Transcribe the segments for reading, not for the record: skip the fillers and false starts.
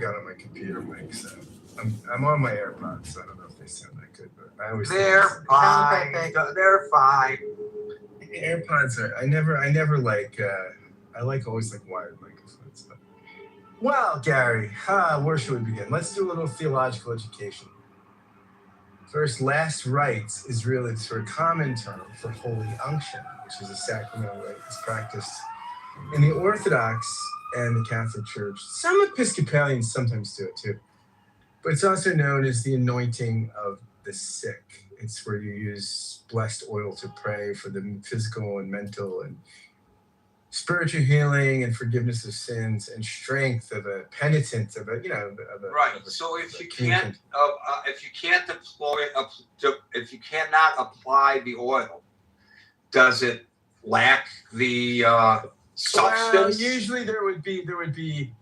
got on my computer mic, so I'm on my AirPods. So I don't know if they sound that good, but I always they're fine. They're fine. AirPods are. I never like. I always like wired microphones. But. Well, Gary, where should we begin? Let's do a little theological education. First, last rites is really the sort of common term for holy unction, which is a sacramental rite that's practiced in the Orthodox and the Catholic Church. Some Episcopalians sometimes do it too. But it's also known as the anointing of the sick. It's where you use blessed oil to pray for the physical and mental and spiritual healing and forgiveness of sins and strength of a penitent, of a right. So if you cannot apply the oil, does it lack the substance? Well, usually there would be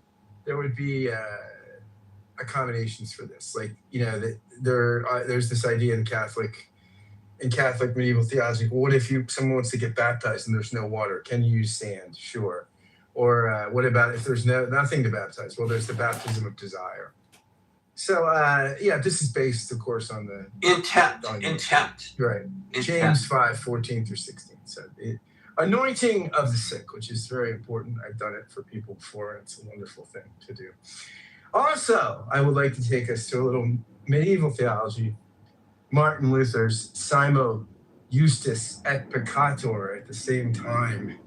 accommodations for this. Like, there's this idea in Catholic medieval theology. What if someone wants to get baptized and there's no water? Can you use sand? Sure. Or what about if there's nothing to baptize? Well, there's the baptism of desire. So this is based, of course, on the intent. Right. Intent. James 5:14-16. So the anointing of the sick, which is very important. I've done it for people before, and it's a wonderful thing to do. Also, I would like to take us to a little medieval theology. Martin Luther's Simo Justus et Peccator, at the same time,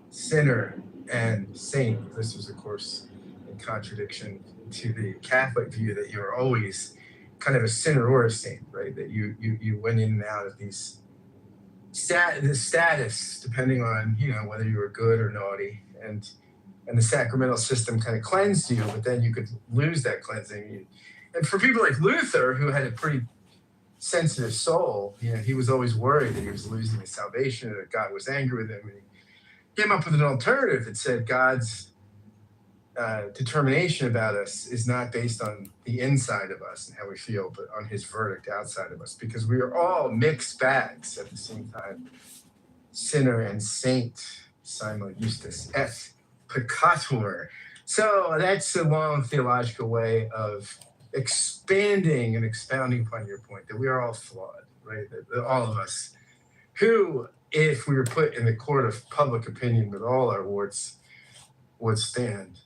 sinner and saint. This was, of course, in contradiction to the Catholic view that you were always kind of a sinner or a saint, right? That you went in and out of this status depending on whether you were good or naughty, and the sacramental system kind of cleansed you, but then you could lose that cleansing. And for people like Luther, who had a pretty sensitive soul, he was always worried that he was losing his salvation, that God was angry with him, and he came up with an alternative that said God's determination about us is not based on the inside of us and how we feel, but on his verdict outside of us, because we are all mixed bags at the same time, sinner and saint. Simon Justus et Peccator. So that's a long theological way of expanding and expounding upon your point that we are all flawed, right? That all of us, who, if we were put in the court of public opinion with all our warts, would stand.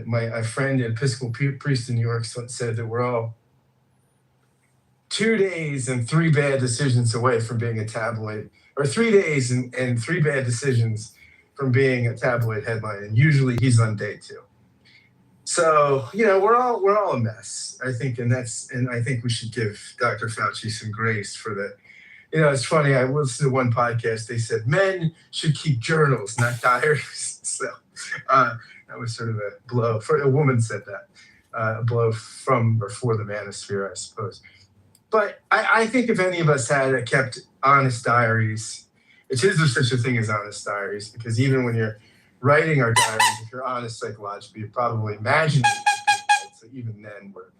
My friend, an Episcopal priest in New York, said that we're all 2 days and 3 bad decisions away from being a tabloid, or 3 days and 3 bad decisions from being a tabloid headline, and usually he's on day 2. So we're all a mess, I think, and I think we should give Dr. Fauci some grace for that. It's funny. I listened to one podcast. They said men should keep journals, not diaries. So that was sort of a blow. For a woman said that, a blow from or for the manosphere, I suppose. But I think if any of us had kept honest diaries, is there such a thing as honest diaries? Because even when you're writing our diaries, if you're honest psychologically, you're probably imagining it. Right? So even then, we're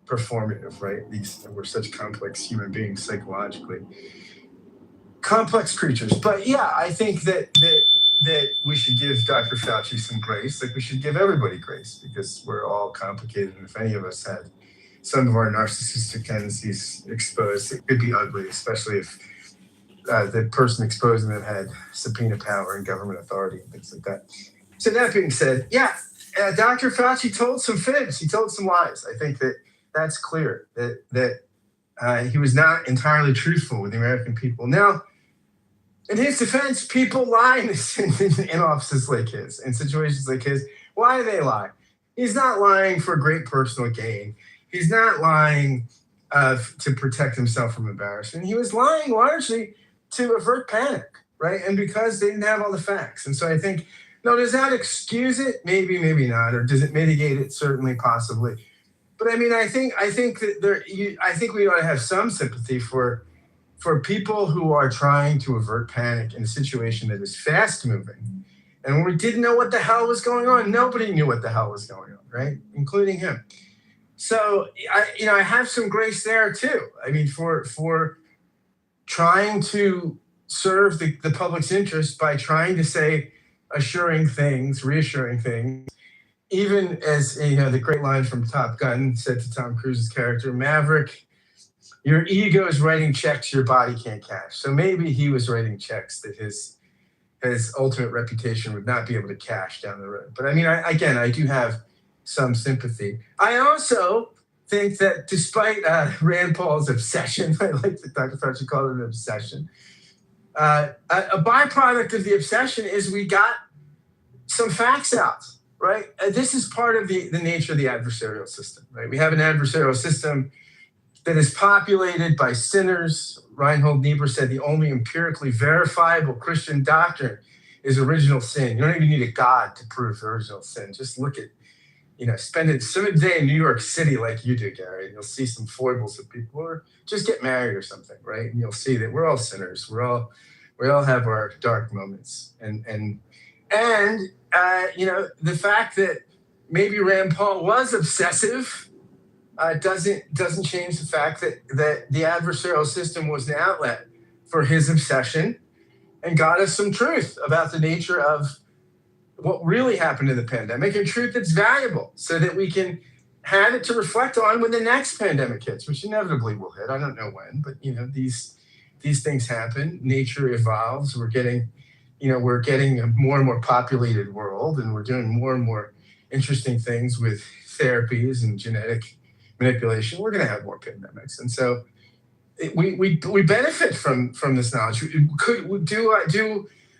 performative, right? We're such complex human beings psychologically. Complex creatures. But yeah, I think that we should give Dr. Fauci some grace, like we should give everybody grace, because we're all complicated. And if any of us had some of our narcissistic tendencies exposed, it could be ugly, especially if the person exposing them had subpoena power and government authority and things like that. So that being said, Dr. Fauci told some fibs. He told some lies. I think that's clear, that he was not entirely truthful with the American people. Now, in his defense, people lie in offices like his, in situations like his. Why do they lie? He's not lying for great personal gain. He's not lying to protect himself from embarrassment. He was lying largely to avert panic, right? And because they didn't have all the facts. And so I think, does that excuse it? Maybe, maybe not. Or does it mitigate it? Certainly, possibly. But I mean, I think that I think we ought to have some sympathy for people who are trying to avert panic in a situation that is fast moving. And when we didn't know what the hell was going on, nobody knew what the hell was going on, right? Including him. So I have some grace there too. I mean, for trying to serve the public's interest by trying to say reassuring things, even as the great line from Top Gun said to Tom Cruise's character, Maverick, your ego is writing checks your body can't cash. So maybe he was writing checks that his ultimate reputation would not be able to cash down the road. But I mean, I do have some sympathy. I also think that despite Rand Paul's obsession, I like that Dr. Fauci called it an obsession, a byproduct of the obsession is we got some facts out, right? This is part of the nature of the adversarial system, right? We have an adversarial system that is populated by sinners. Reinhold Niebuhr said the only empirically verifiable Christian doctrine is original sin. You don't even need a God to prove original sin. Just look at, spend a day in New York City like you do, Gary, and you'll see some foibles of people, or just get married or something, right? And you'll see that we're all sinners. We all have our dark moments. And the fact that maybe Rand Paul was obsessive doesn't change the fact that the adversarial system was an outlet for his obsession and got us some truth about the nature of what really happened in the pandemic, and truth that's valuable so that we can have it to reflect on when the next pandemic hits, which inevitably will hit. I don't know when, but these things happen. Nature evolves. We're getting a more and more populated world, and we're doing more and more interesting things with therapies and genetic manipulation. We're going to have more pandemics, and so we benefit from this knowledge.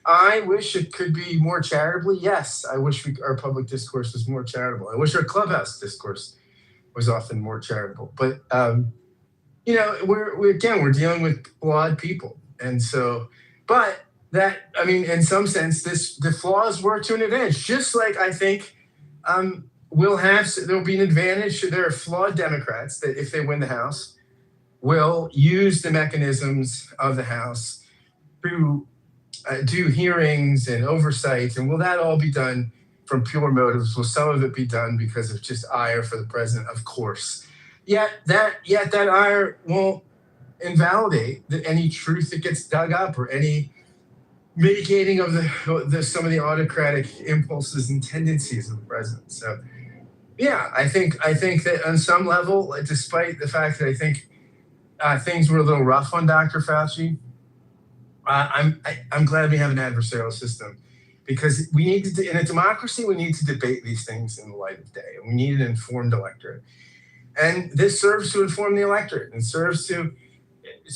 I wish it could be more charitably? Yes, I wish our public discourse was more charitable. I wish our clubhouse discourse was often more charitable. But we're dealing with flawed people, and so, but that, I mean, in some sense, the flaws work to an advantage. Just like I think there'll be an advantage. There are flawed Democrats that, if they win the House, will use the mechanisms of the House to do hearings and oversight. And will that all be done from pure motives? Will some of it be done because of just ire for the president? Of course. Yet that ire won't invalidate any truth that gets dug up or any mitigating of some of the autocratic impulses and tendencies of the president. So, yeah, I think that on some level, despite the fact that I think things were a little rough on Dr. Fauci, I'm glad we have an adversarial system, because we need to, in a democracy, we need to debate these things in the light of day, and we need an informed electorate. And this serves to inform the electorate and serves to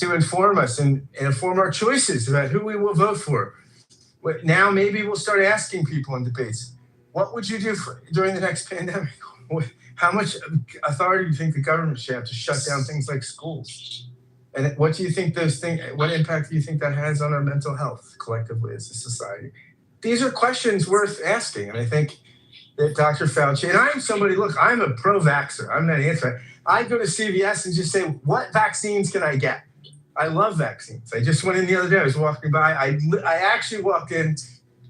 inform us and inform our choices about who we will vote for. Now maybe we'll start asking people in debates, what would you do during the next pandemic? How much authority do you think the government should have to shut down things like schools? And what do you think what impact do you think that has on our mental health collectively as a society? These are questions worth asking. And I think that Dr. Fauci, and I'm somebody, look, I'm a pro-vaxxer. I'm not anti. I go to CVS and just say, what vaccines can I get? I love vaccines. I just went in the other day. I was walking by. I actually walked in.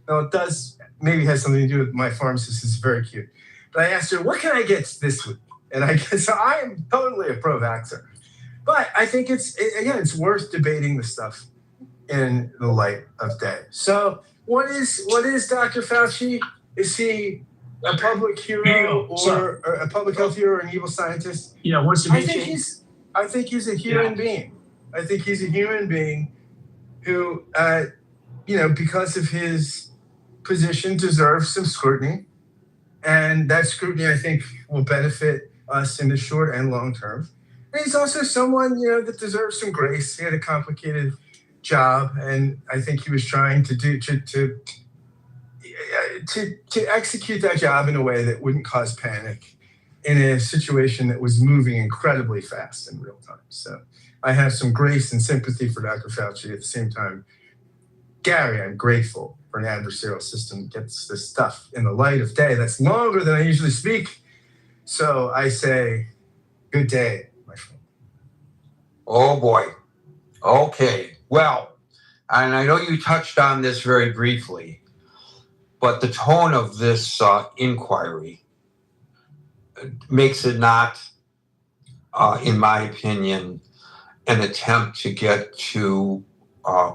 Well, it does maybe has something to do with my pharmacist. Is very cute. But I asked her, what can I get this week? And so I am totally a pro-vaxxer. But I think it's worth debating the stuff in the light of day. So what is Dr. Fauci? Is he a public hero or a public health hero or an evil scientist? What's the I think he's a human being. I think he's a human being who, because of his position, deserves some scrutiny. And that scrutiny, I think, will benefit us in the short and long term. And he's also someone, that deserves some grace. He had a complicated job, and I think he was trying to execute that job in a way that wouldn't cause panic in a situation that was moving incredibly fast in real time. So I have some grace and sympathy for Dr. Fauci. At the same time, Gary, I'm grateful for an adversarial system that gets this stuff in the light of day. That's longer than I usually speak. So I say, good day, my friend. Oh, boy. Okay. Well, and I know you touched on this very briefly, but the tone of this inquiry makes it not, in my opinion, an attempt to get to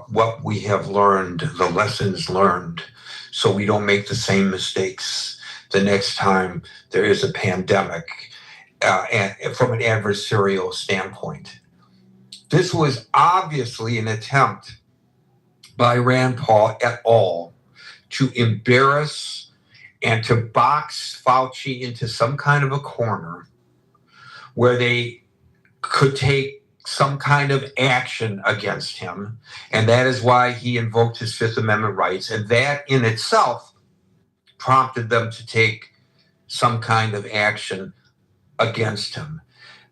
what we have learned, the lessons learned, so we don't make the same mistakes the next time there is a pandemic and from an adversarial standpoint. This was obviously an attempt by Rand Paul et al. To embarrass and to box Fauci into some kind of a corner where they could take some kind of action against him. And that is why he invoked his Fifth Amendment rights. And that in itself prompted them to take some kind of action against him.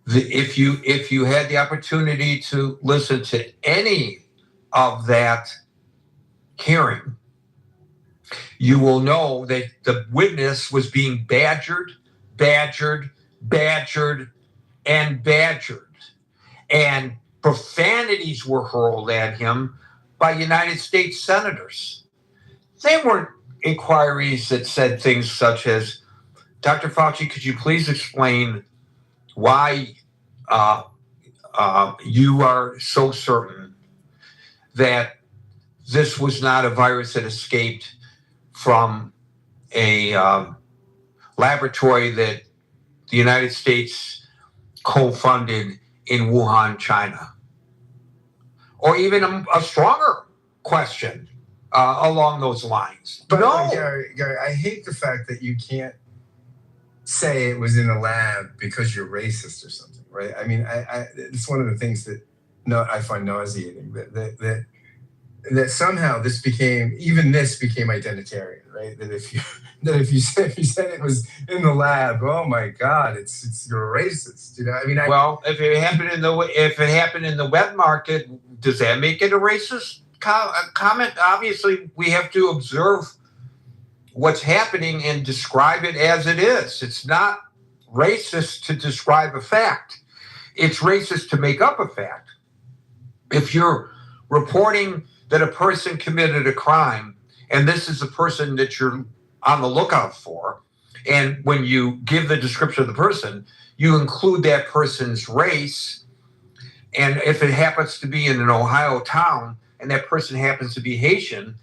If you had the opportunity to listen to any of that hearing, you will know that the witness was being badgered, and badgered. And profanities were hurled at him by United States senators. They weren't inquiries that said things such as, Dr. Fauci, could you please explain why you are so certain that this was not a virus that escaped from a laboratory that the United States co-funded in Wuhan, China? Or even a stronger question along those lines. But No. Gary, I hate the fact that you can't say it was in a lab because you're racist or something, right? I mean, it's one of the things that I find nauseating, that somehow this became identitarian, right? That if you said it was in the lab, oh my God, you're a racist. You know, I mean, well, if it happened in the web market, does that make it a racist comment? Obviously, we have to observe what's happening and describe it as it is. It's not racist to describe a fact. It's racist to make up a fact. If you're reporting that a person committed a crime, and this is a person that you're on the lookout for, and when you give the description of the person, you include that person's race, and if it happens to be in an Ohio town, and that person happens to be Haitian,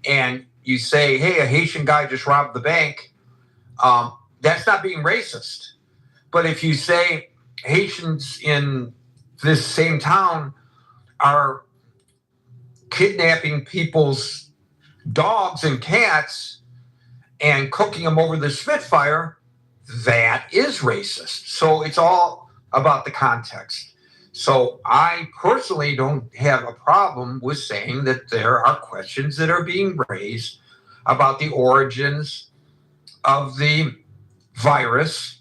and you say, hey, a Haitian guy just robbed the bank, that's not being racist. But if you say Haitians in this same town are kidnapping people's dogs and cats and cooking them over the Spitfire, that is racist. So it's all about the context. So I personally don't have a problem with saying that there are questions that are being raised about the origins of the virus.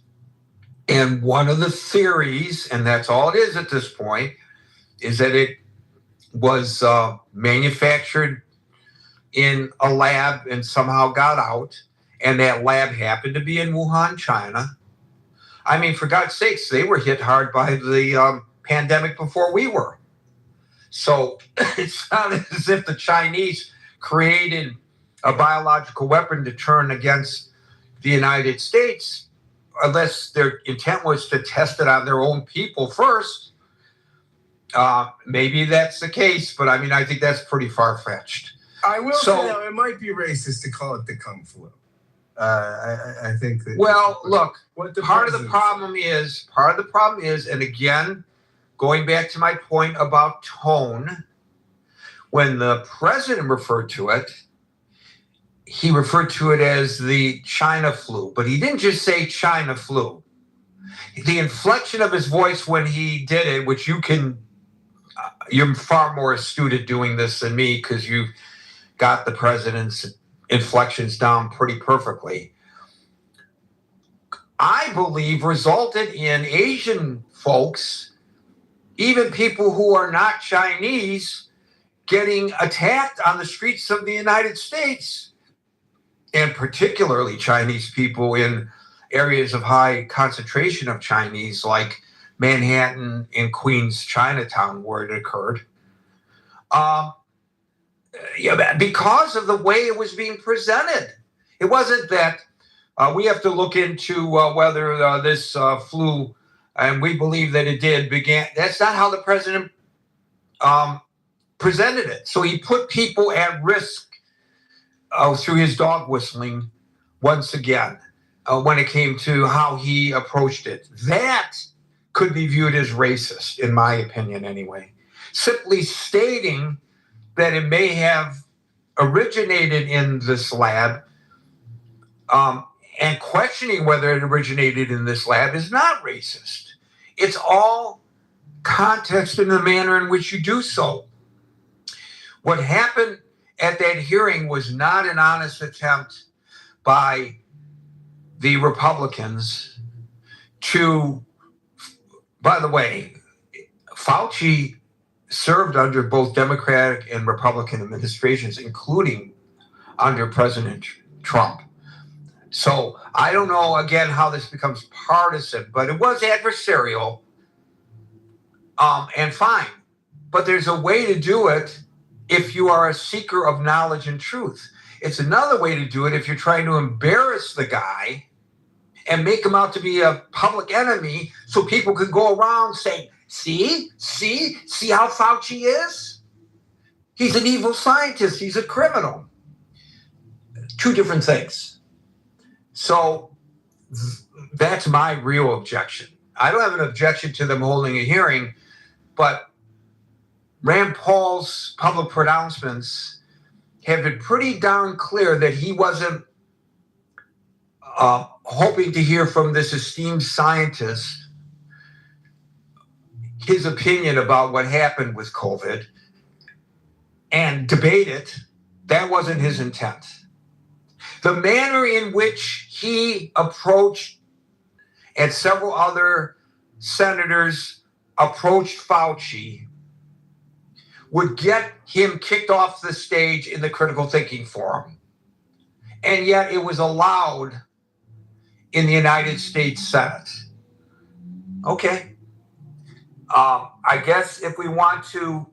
And one of the theories, and that's all it is at this point, is that it was manufactured in a lab and somehow got out, and that lab happened to be in Wuhan, China. I mean, for God's sakes, they were hit hard by the pandemic before we were. So it's not as if the Chinese created a biological weapon to turn against the United States, unless their intent was to test it on their own people first. Maybe that's the case, but I mean, I think that's pretty far-fetched. I will say that it might be racist to call it the Kung Flu. I think that. Well, look, part of the problem is, and again, going back to my point about tone, when the president referred to it, he referred to it as the China flu, but he didn't just say China flu. The inflection of his voice when he did it, which you're far more astute at doing this than me because you've got the president's inflections down pretty perfectly, I believe resulted in Asian folks, even people who are not Chinese, getting attacked on the streets of the United States, and particularly Chinese people in areas of high concentration of Chinese, like Manhattan and Queens, Chinatown, where it occurred. Because of the way it was being presented. It wasn't that we have to look into whether this flu, and we believe that it did, began. That's not how the president presented it. So he put people at risk through his dog whistling once again. when it came to how he approached it. That could be viewed as racist, in my opinion, anyway. Simply stating that it may have originated in this lab, and questioning whether it originated in this lab is not racist. It's all context and the manner in which you do so. What happened at that hearing was not an honest attempt by the Republicans to, by the way, Fauci served under both Democratic and Republican administrations, including under President Trump. So I don't know, again, how this becomes partisan, but it was adversarial, and fine. But there's a way to do it if you are a seeker of knowledge and truth. It's another way to do it if you're trying to embarrass the guy and make him out to be a public enemy so people can go around saying, see how Fauci is? He's an evil scientist. He's a criminal. Two different things. So that's my real objection. I don't have an objection to them holding a hearing, but Rand Paul's public pronouncements have been pretty darn clear that he wasn't hoping to hear from this esteemed scientist his opinion about what happened with COVID and debate it. That wasn't his intent. The manner in which he approached, and several other senators approached Fauci, would get him kicked off the stage in the critical thinking forum. And yet it was allowed in the United States Senate. Okay. I guess if we want to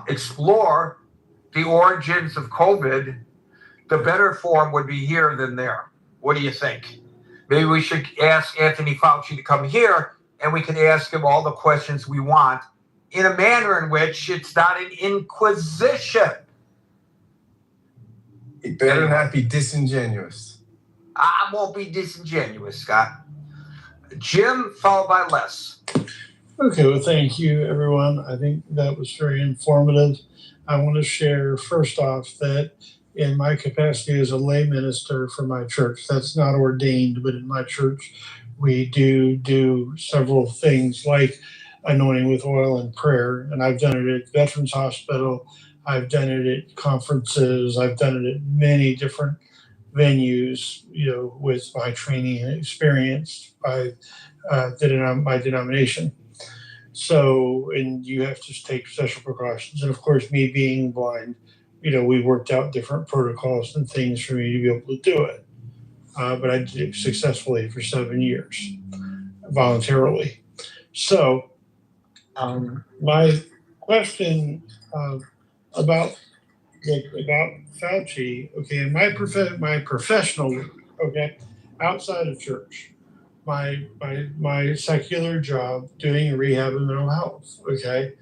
explore the origins of COVID, the better forum would be here than there. What do you think? Maybe we should ask Anthony Fauci to come here and we can ask him all the questions we want in a manner in which it's not an inquisition. It better not be disingenuous. I won't be disingenuous, Scott. Jim, followed by Les. Okay, well, thank you, everyone. I think that was very informative. I want to share, first off, that in my capacity as a lay minister for my church, that's not ordained, but in my church, we do several things like anointing with oil and prayer. And I've done it at Veterans Hospital. I've done it at conferences. I've done it at many different venues, with my training and experience by my denomination. So, and you have to take special precautions. And of course, me being blind, we worked out different protocols and things for me to be able to do it. But I did it successfully for 7 years, voluntarily. So, my question about Fauci, okay, in my professional, okay, outside of church, my secular job doing rehab and mental health, okay,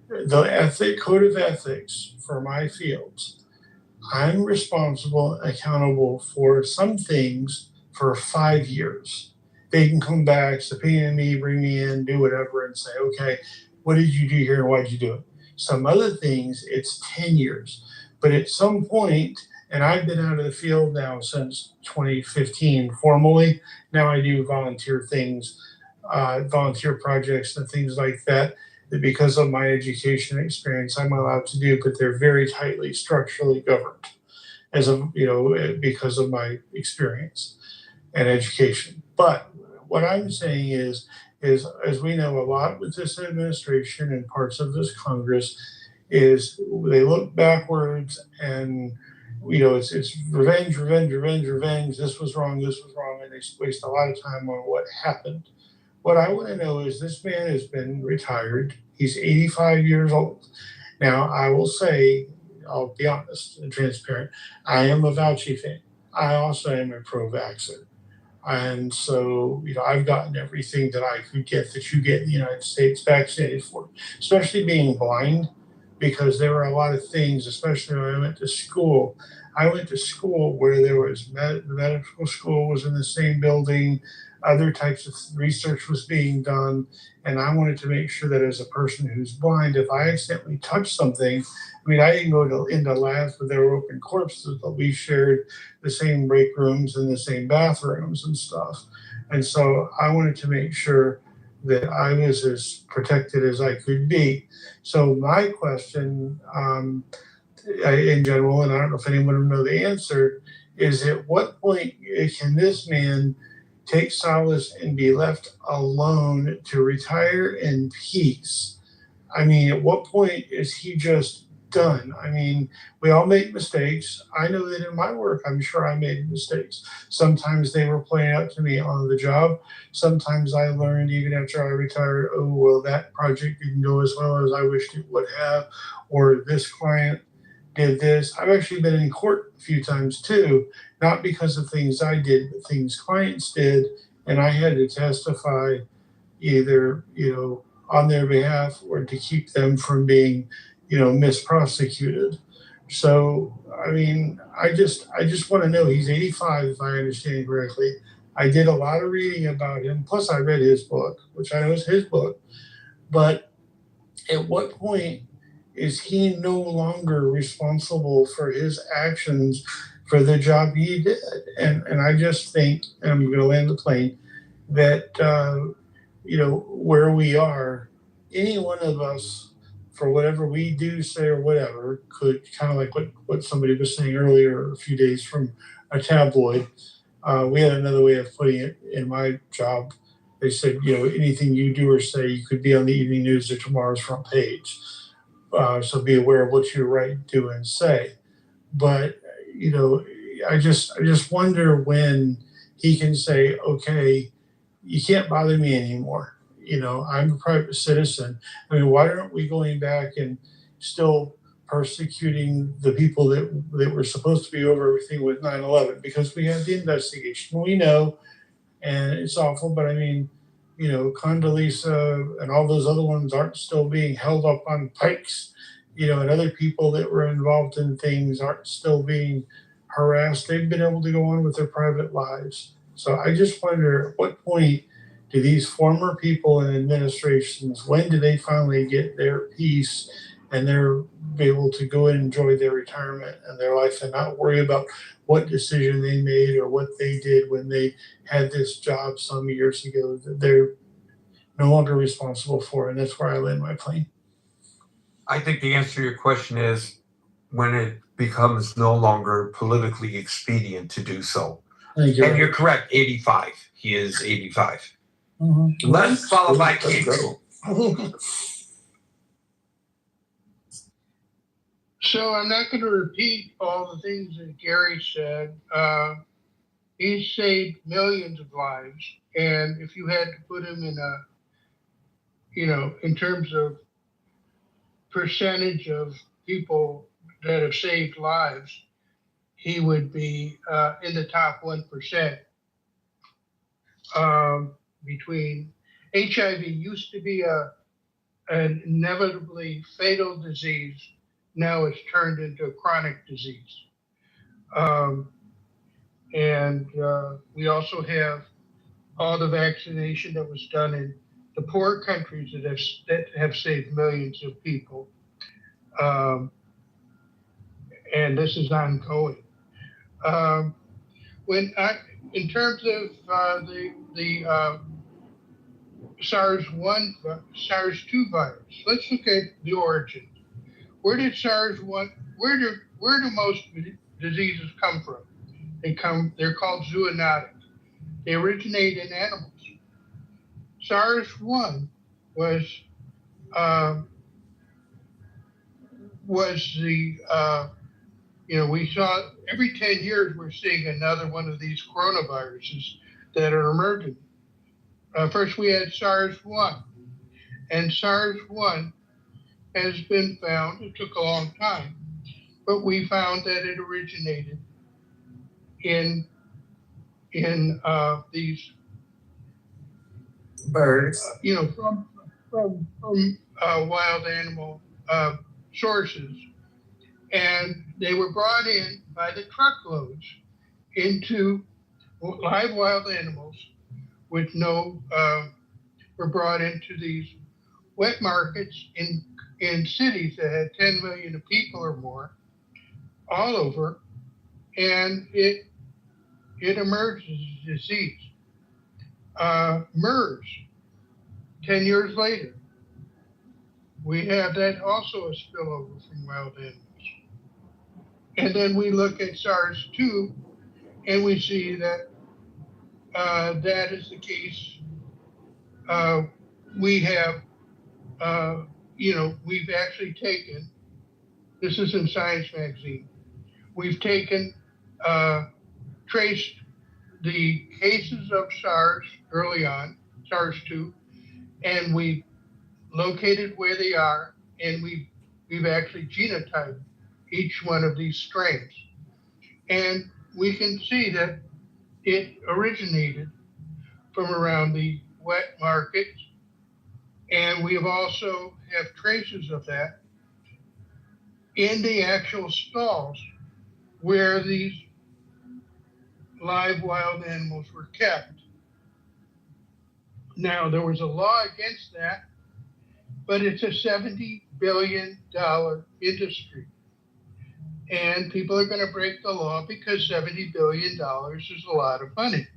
the code of ethics for my fields, I'm responsible and accountable for some things for 5 years. They can come back, subpoena me, bring me in, do whatever, and say, okay, what did you do here and why did you do it? Some other things, it's 10 years. But at some point, and I've been out of the field now since 2015 formally. Now I do volunteer things, volunteer projects and things like that because of my education experience I'm allowed to do, but they're very tightly structurally governed because of my experience and education. But what I'm saying is as we know a lot with this administration and parts of this Congress, is they look backwards and it's revenge. This was wrong, and they waste a lot of time on what happened. What I want to know is this man has been retired. He's 85 years old. Now, I will say, I'll be honest and transparent, I am a Fauci fan. I also am a pro-vaxxer. And so, I've gotten everything that I could get that you get in the United States vaccinated for, especially being blind, because there were a lot of things, especially when I went to school, I went to school where there was the medical school was in the same building, other types of research was being done, and I wanted to make sure that as a person who's blind, if I accidentally touched something, I mean, I didn't go into labs where there were open corpses, but we shared the same break rooms and the same bathrooms and stuff. And so I wanted to make sure that I was as protected as I could be. So my question, in general, and I don't know if anyone will know the answer, is at what point can this man take solace and be left alone to retire in peace? I mean, at what point is he just done? I mean, we all make mistakes. I know that in my work, I'm sure I made mistakes. Sometimes they were pointed out to me on the job. Sometimes I learned even after I retired, oh, well, that project didn't go as well as I wished it would have, or this client did this. I've actually been in court a few times too, not because of things I did, but things clients did, and I had to testify either, on their behalf or to keep them from being, misprosecuted. So, I mean, I just want to know. He's 85, if I understand correctly. I did a lot of reading about him. Plus, I read his book, which I know is his book. But at what point is he no longer responsible for his actions for the job he did? And I just think, and I'm going to land the plane, that where we are, any one of us, for whatever we do, say, or whatever, could kind of like what somebody was saying earlier, a few days from a tabloid. We had another way of putting it in my job. They said, anything you do or say, you could be on the evening news or tomorrow's front page. So be aware of what you write, do, and say. But I just wonder when he can say, okay, you can't bother me anymore. I'm a private citizen. I mean, why aren't we going back and still persecuting the people that were supposed to be over everything with 9/11? Because we had the investigation. We know, and it's awful, but I mean, Condoleezza and all those other ones aren't still being held up on pikes, and other people that were involved in things aren't still being harassed. They've been able to go on with their private lives. So I just wonder at what point do these former people in administrations, when do they finally get their peace and they're be able to go and enjoy their retirement and their life and not worry about what decision they made or what they did when they had this job some years ago that they're no longer responsible for? And that's where I land my plane. I think the answer to your question is when it becomes no longer politically expedient to do so. And you're correct, 85. He is 85. Mm-hmm. Let's follow by King. So I'm not going to repeat all the things that Gary said. He's saved millions of lives. And if you had to put him in in terms of percentage of people that have saved lives, he would be in the top 1%. Between HIV used to be an inevitably fatal disease. Now it's turned into a chronic disease. And we also have all the vaccination that was done in the poor countries that have saved millions of people. And this is ongoing. In terms of the SARS-2 virus, let's look at the origin. Where did where do most diseases come from? They're called zoonotic. They originate in animals. SARS-1 was the we saw every 10 years we're seeing another one of these coronaviruses that are emerging. First we had SARS-1, and SARS-1 has been found, it took a long time, but we found that it originated in these birds, from wild animal sources. And they were brought in by the truckloads into live wild animals with no, were brought into these wet markets in cities that had 10 million people or more all over, and it emerged as a disease. MERS, 10 years later, we have that also a spillover from wild animals. And then we look at SARS-2 and we see that that is the case. We have, we've actually taken, this is in Science magazine, we've taken, traced the cases of SARS early on, SARS-2, and we located where they are, and we've actually genotyped each one of these strains. And we can see that it originated from around the wet markets, and we have also have traces of that in the actual stalls where these live wild animals were kept. Now, there was a law against that, but it's a $70 billion industry. And people are going to break the law because $70 billion is a lot of money.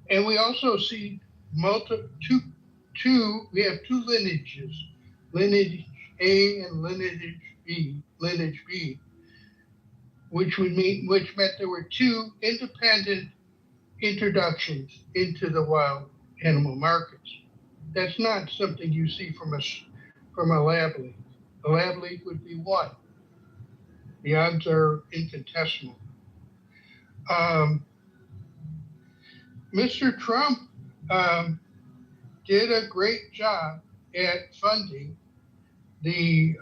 And we also see we have two lineages, lineage A and lineage B, which meant there were two independent introductions into the wild animal markets. That's not something you see from a lab leak. A lab leak would be one. The odds are infinitesimal. Mr. Trump did a great job at funding the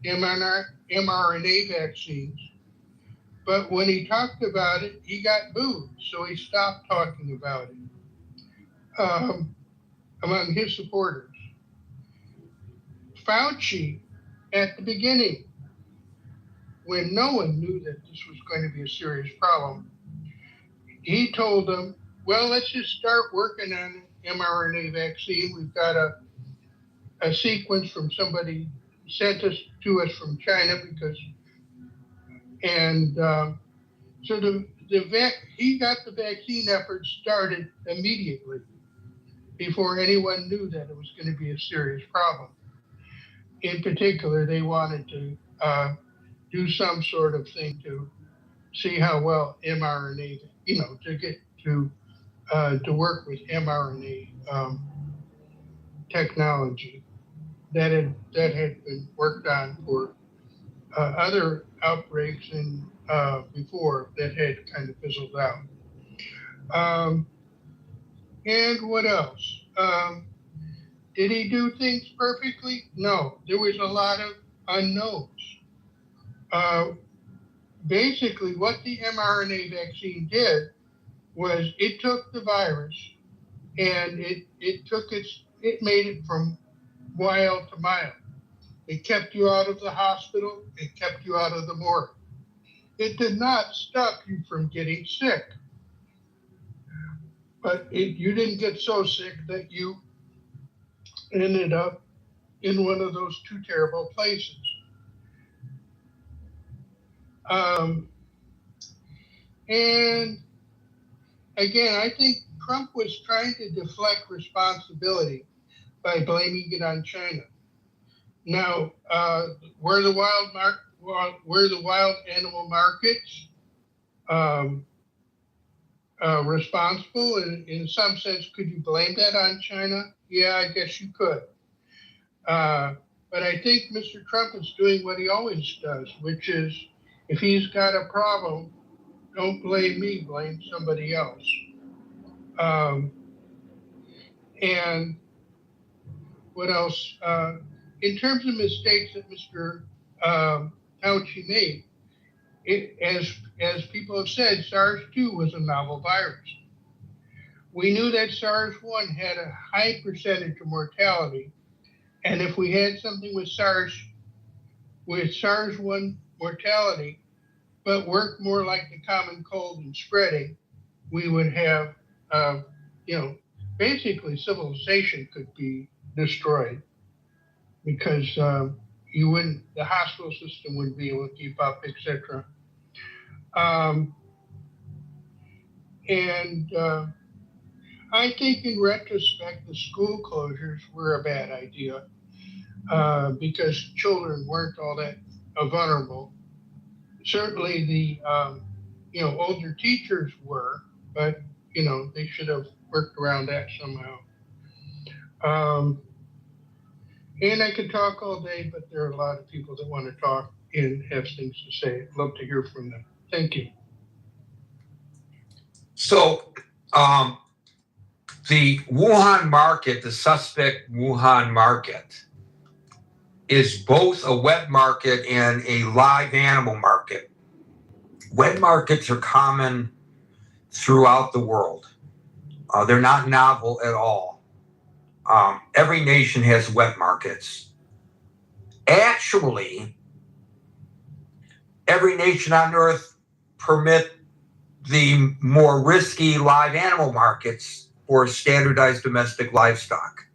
mRNA vaccines, but when he talked about it, he got booed, so he stopped talking about it among his supporters. Fauci, at the beginning, when no one knew that this was going to be a serious problem, he told them, well, let's just start working on an mRNA vaccine. We've got a sequence from somebody sent to us from China so he got the vaccine effort started immediately before anyone knew that it was going to be a serious problem. In particular, they wanted to do some sort of thing to see how well mRNA, to get to work with mRNA technology that had been worked on for other outbreaks and before that had kind of fizzled out. And what else? Did he do things perfectly? No, there was a lot of unknowns. Basically, what the mRNA vaccine did was it took the virus and it made it from wild to mild. It kept you out of the hospital. It kept you out of the morgue. It did not stop you from getting sick, but you didn't get so sick that you ended up in one of those two terrible places. And again, I think Trump was trying to deflect responsibility by blaming it on China. Now, were the wild animal markets responsible? In some sense, could you blame that on China? Yeah, I guess you could. But I think Mr. Trump is doing what he always does, which is if he's got a problem, don't blame me, blame somebody else. And what else? In terms of mistakes that Mr. Fauci made, as people have said, SARS-2 was a novel virus. We knew that SARS-1 had a high percentage of mortality. And if we had something with SARS-1 mortality, but worked more like the common cold and spreading, we would have, basically civilization could be destroyed because the hospital system wouldn't be able to keep up, etc. I think in retrospect, the school closures were a bad idea because children weren't all that vulnerable. Certainly the, older teachers were, but, they should have worked around that somehow. And I could talk all day, but there are a lot of people that want to talk and have things to say. I'd love to hear from them. Thank you. So, the Wuhan market, the suspect Wuhan market, is both a wet market and a live animal market. Wet markets are common throughout the world. They're not novel at all. Every nation has wet markets. Actually, every nation on earth permit the more risky live animal markets for standardized domestic livestock.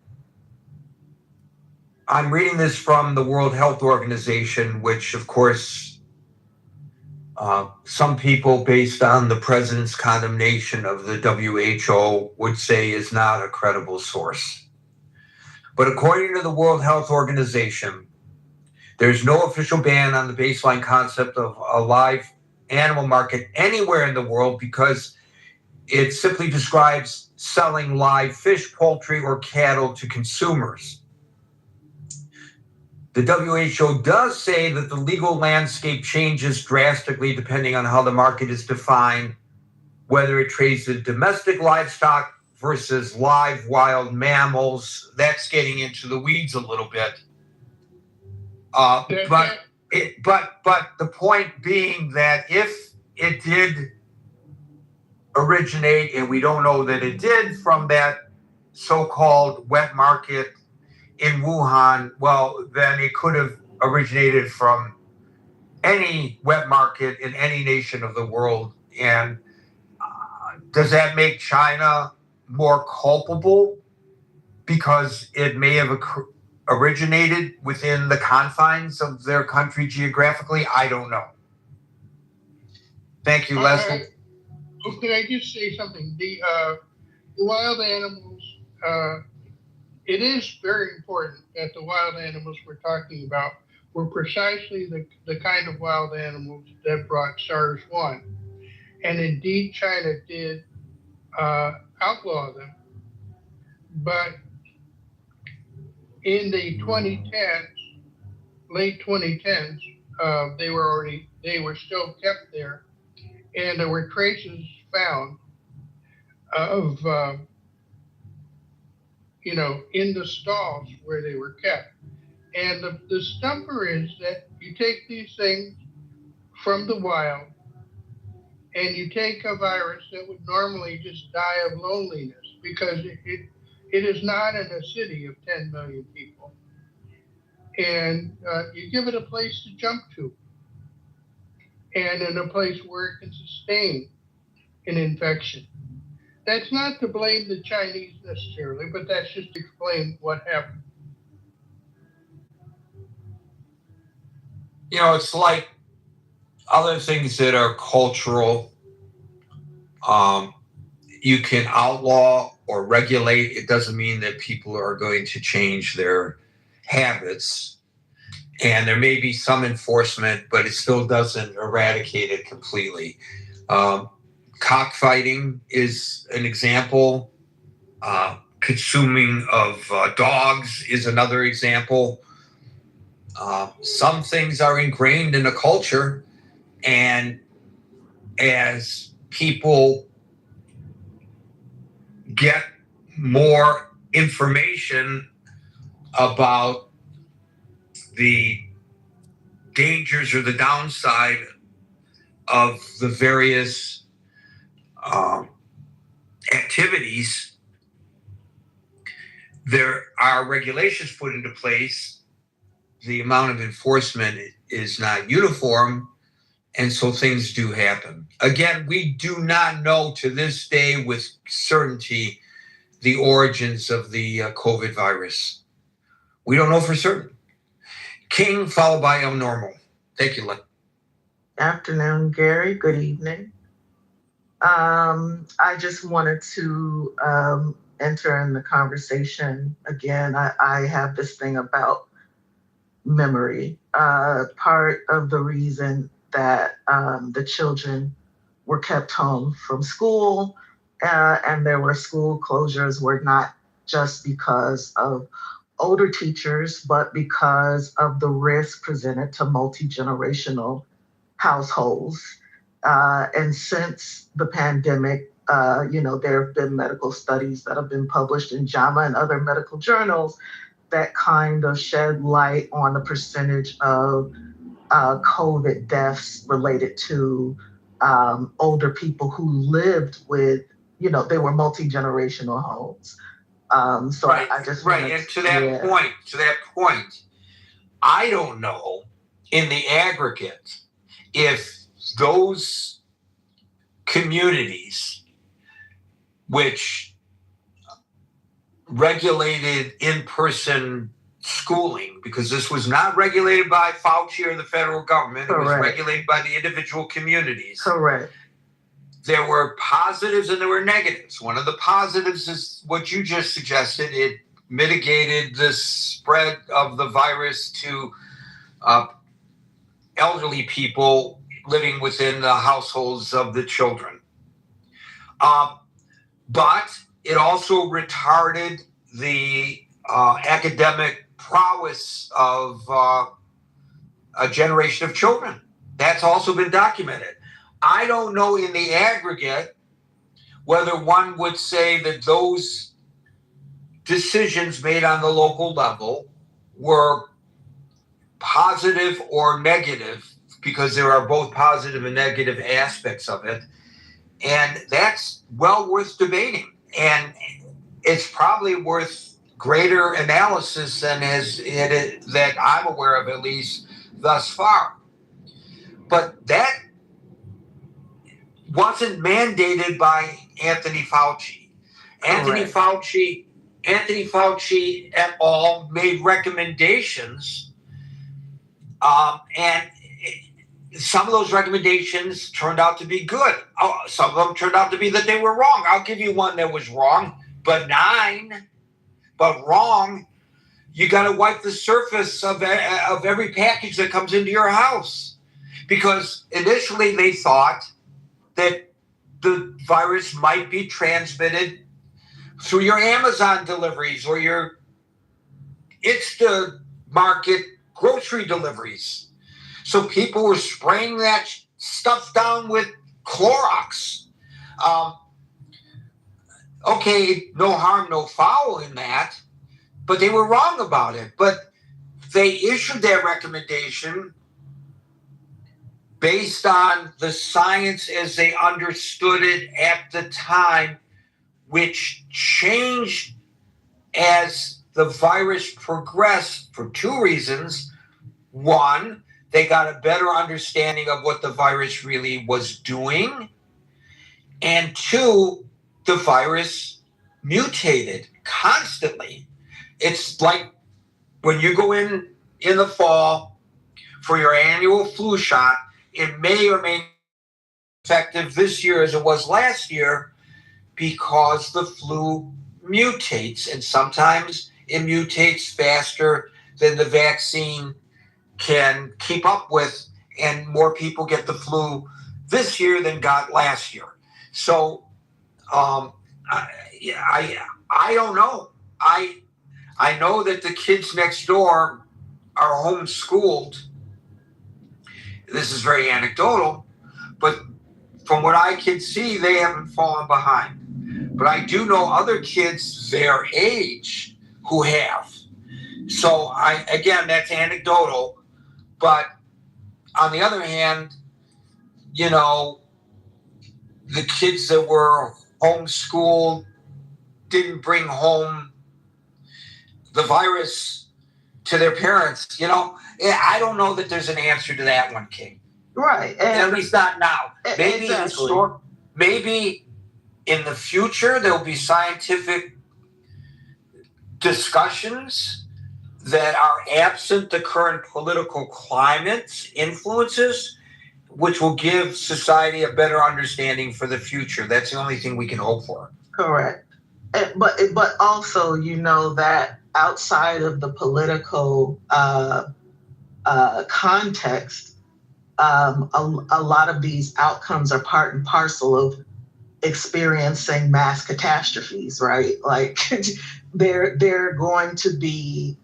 I'm reading this from the World Health Organization, which, of course, some people, based on the president's condemnation of the WHO, would say is not a credible source. But according to the World Health Organization, there's no official ban on the baseline concept of a live animal market anywhere in the world because it simply describes selling live fish, poultry, or cattle to consumers. The WHO does say that the legal landscape changes drastically depending on how the market is defined, whether it trades in domestic livestock versus live wild mammals. That's getting into the weeds a little bit. But the point being that if it did originate, and we don't know that it did, from that so-called wet market in Wuhan, well, then it could have originated from any wet market in any nation of the world. And does that make China more culpable because it may have originated within the confines of their country geographically? I don't know. Thank you, Leslie. Can I just say something? The wild animals, it is very important that the wild animals we're talking about were precisely the kind of wild animals that brought SARS-1. And indeed, China did outlaw them. But in the 2010s, late 2010s, they were still kept there. And there were traces found of, in the stalls where they were kept. And the stumper is that you take these things from the wild and you take a virus that would normally just die of loneliness because it is not in a city of 10 million people. And you give it a place to jump to and in a place where it can sustain an infection. That's not to blame the Chinese necessarily, but that's just to explain what happened. It's like other things that are cultural. You can outlaw or regulate. It doesn't mean that people are going to change their habits. And there may be some enforcement, but it still doesn't eradicate it completely. Cockfighting is an example. Consuming of dogs is another example. Some things are ingrained in a culture, and as people get more information about the dangers or the downside of the various activities, there are regulations put into place. The amount of enforcement is not uniform, and so things do happen. Again, we do not know to this day with certainty the origins of the COVID virus. We don't know for certain. King, followed by Normal. Thank you, Lynn. Afternoon, Gary. Good evening. I just wanted to enter in the conversation again. I have this thing about memory. Part of the reason that the children were kept home from school and there were school closures were not just because of older teachers, but because of the risk presented to multi-generational households. And since the pandemic, there have been medical studies that have been published in JAMA and other medical journals that kind of shed light on the percentage of COVID deaths related to older people who lived with, they were multi-generational homes. So right, I just right. And to that point, I don't know in the aggregate if those communities which regulated in-person schooling, because this was not regulated by Fauci or the federal government, Correct. It was regulated by the individual communities. Correct. There were positives and there were negatives. One of the positives is what you just suggested. It mitigated the spread of the virus to elderly people living within the households of the children. But it also retarded the academic prowess of a generation of children. That's also been documented. I don't know in the aggregate whether one would say that those decisions made on the local level were positive or negative, because there are both positive and negative aspects of it. And that's well worth debating. And it's probably worth greater analysis than that I'm aware of, at least thus far. But that wasn't mandated by Anthony Fauci. Anthony Fauci et al. Made recommendations, and some of those recommendations turned out to be good. Some of them turned out to be that they were wrong. I'll give you one that was wrong, benign, but wrong. You got to wipe the surface of every package that comes into your house, because initially they thought that the virus might be transmitted through your Amazon deliveries or your Instamarket grocery deliveries. So people were spraying that stuff down with Clorox. Okay, no harm, no foul in that, but they were wrong about it. But they issued that recommendation based on the science as they understood it at the time, which changed as the virus progressed for two reasons. One, they got a better understanding of what the virus really was doing. And two, the virus mutated constantly. It's like when you go in the fall for your annual flu shot, it may or may not be effective this year as it was last year, because the flu mutates, and sometimes it mutates faster than the vaccine can keep up with, and more people get the flu this year than got last year. So I don't know. I know that the kids next door are homeschooled. This is very anecdotal, but from what I can see, they haven't fallen behind. But I do know other kids their age who have. So again, that's anecdotal. But on the other hand, the kids that were homeschooled, didn't bring home the virus to their parents. I don't know that there's an answer to that one, King. Right. At least not now. Maybe Exactly. maybe in the future there'll be scientific discussions that are absent the current political climate's influences, which will give society a better understanding for the future. That's the only thing we can hope for. Correct. But also, that outside of the political context, a lot of these outcomes are part and parcel of experiencing mass catastrophes, right? Like they're going to be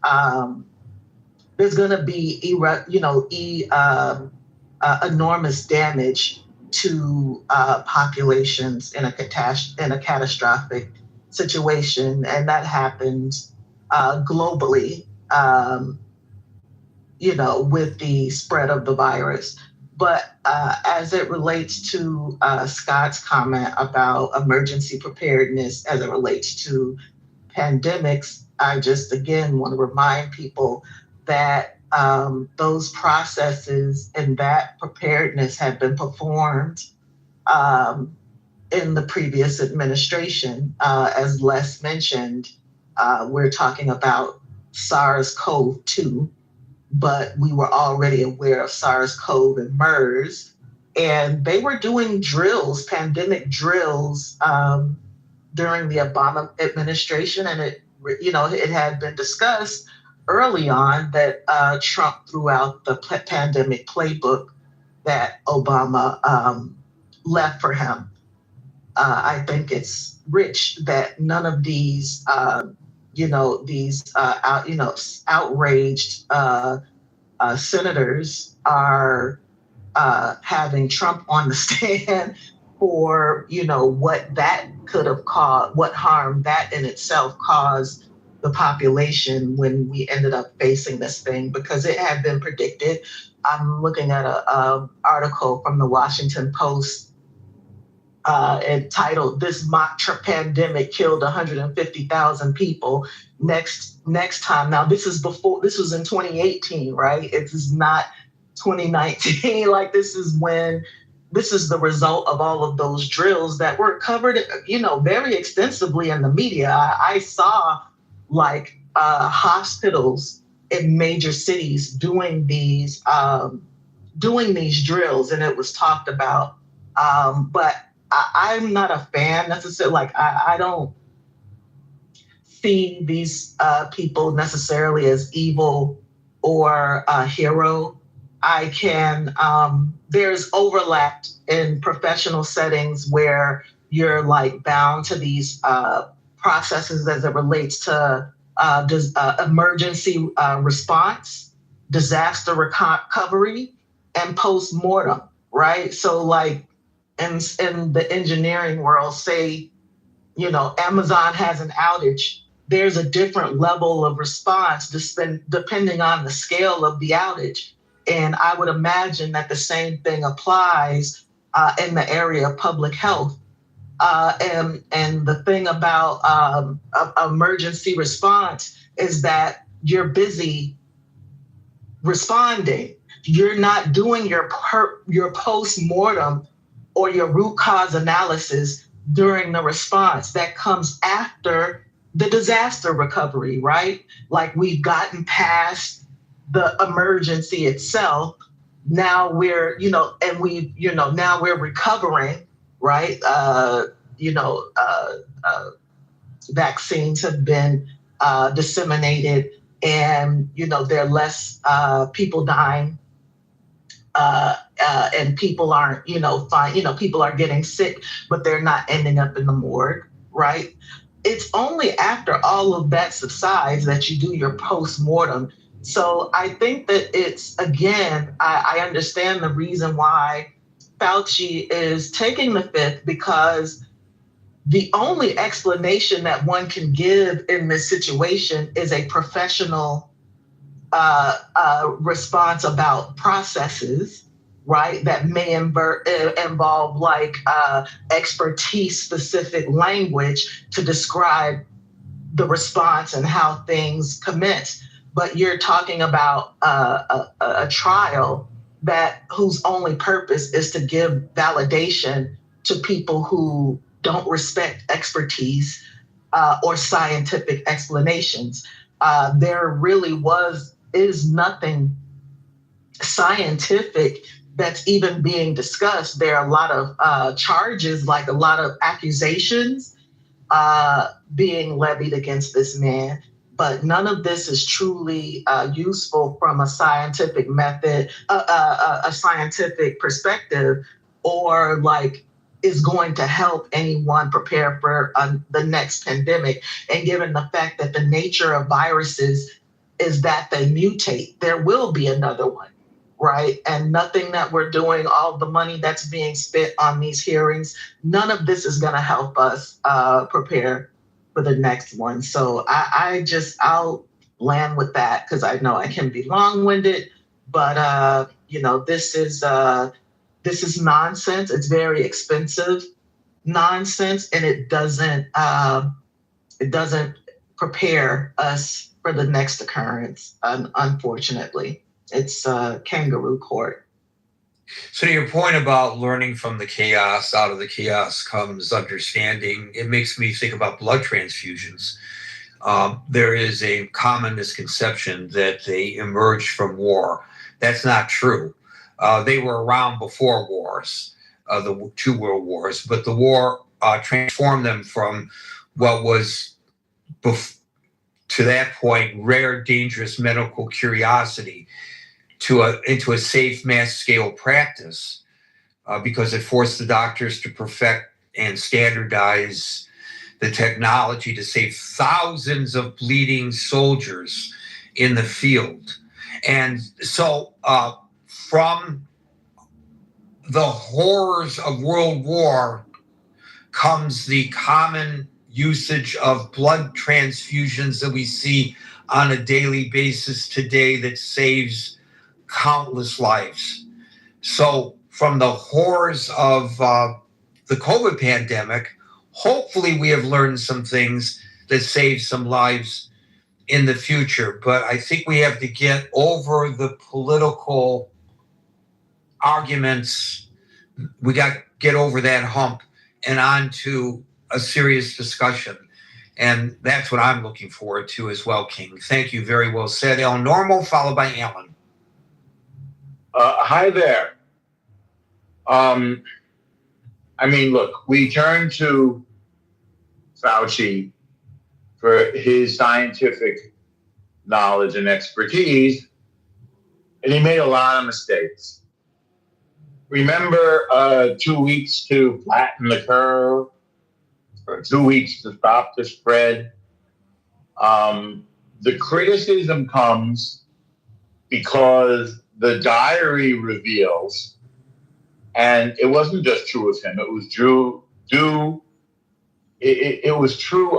there's going to be enormous damage to populations in a catastrophic situation, and that happens globally. With the spread of the virus. But as it relates to Scott's comment about emergency preparedness as it relates to pandemics, I just again want to remind people that those processes and that preparedness have been performed in the previous administration. As Les mentioned, we're talking about SARS-CoV-2, but we were already aware of SARS-CoV and MERS, and they were doing drills, pandemic drills, during the Obama administration, and it had been discussed early on that Trump threw out the pandemic playbook that Obama left for him. I think it's rich that none of these outraged senators are having Trump on the stand for what that could have caused, what harm that in itself caused the population when we ended up facing this thing, because it had been predicted. I'm looking at a article from the Washington Post entitled "This Mock Pandemic Killed 150,000 People." Next time. Now this was in 2018, right? It is not 2019. Like this is the result of all of those drills that were covered, very extensively in the media. I saw hospitals in major cities doing these drills, and it was talked about. But I'm not a fan necessarily. Like I don't see these people necessarily as evil or a hero. I can, there's overlap in professional settings where you're bound to these processes as it relates to emergency response, disaster recovery, and post-mortem, right? So in the engineering world, say, Amazon has an outage, there's a different level of response depending on the scale of the outage. And I would imagine that the same thing applies in the area of public health. And the thing about emergency response is that you're busy responding. You're not doing your post-mortem or your root cause analysis during the response. That comes after the disaster recovery, right? Like we've gotten past the emergency itself. Now we're, now we're recovering, right? Vaccines have been disseminated, and there are less people dying, and people aren't, fine. People are getting sick, but they're not ending up in the morgue, right? It's only after all of that subsides that you do your post-mortem. So I think that it's, again, I understand the reason why Fauci is taking the fifth, because the only explanation that one can give in this situation is a professional response about processes right? That may involve like expertise specific language to describe the response and how things commence. But you're talking about a trial that whose only purpose is to give validation to people who don't respect expertise or scientific explanations. There really is nothing scientific that's even being discussed. There are a lot of charges, like a lot of accusations being levied against this man, but none of this is truly useful from a scientific method, a scientific perspective, or like is going to help anyone prepare for the next pandemic. And given the fact that the nature of viruses is that they mutate, there will be another one, right? And nothing that we're doing, all the money that's being spent on these hearings, none of this is going to help us prepare for the next one. So I'll land with that because I know I can be long-winded, but this is nonsense. It's very expensive nonsense, and it doesn't prepare us for the next occurrence. Unfortunately, it's kangaroo court. So to your point about learning from the chaos, out of the chaos comes understanding, it makes me think about blood transfusions. There is a common misconception that they emerged from war. That's not true. They were around before wars, the two world wars, but the war transformed them from what was, to that point, rare, dangerous medical curiosity into a safe mass scale practice because it forced the doctors to perfect and standardize the technology to save thousands of bleeding soldiers in the field. And so from the horrors of World War comes the common usage of blood transfusions that we see on a daily basis today that saves countless lives. So from the horrors of the COVID pandemic, hopefully we have learned some things that save some lives in the future. But I think we have to get over the political arguments. We got to get over that hump and onto a serious discussion. And that's what I'm looking forward to as well, King. Thank you. Very well said. El Normo, followed by Alan. Hi there. Look, we turn to Fauci for his scientific knowledge and expertise, and he made a lot of mistakes. Remember 2 weeks to flatten the curve, or 2 weeks to stop the spread? The criticism comes because the diary reveals, and it wasn't just true of him, it was true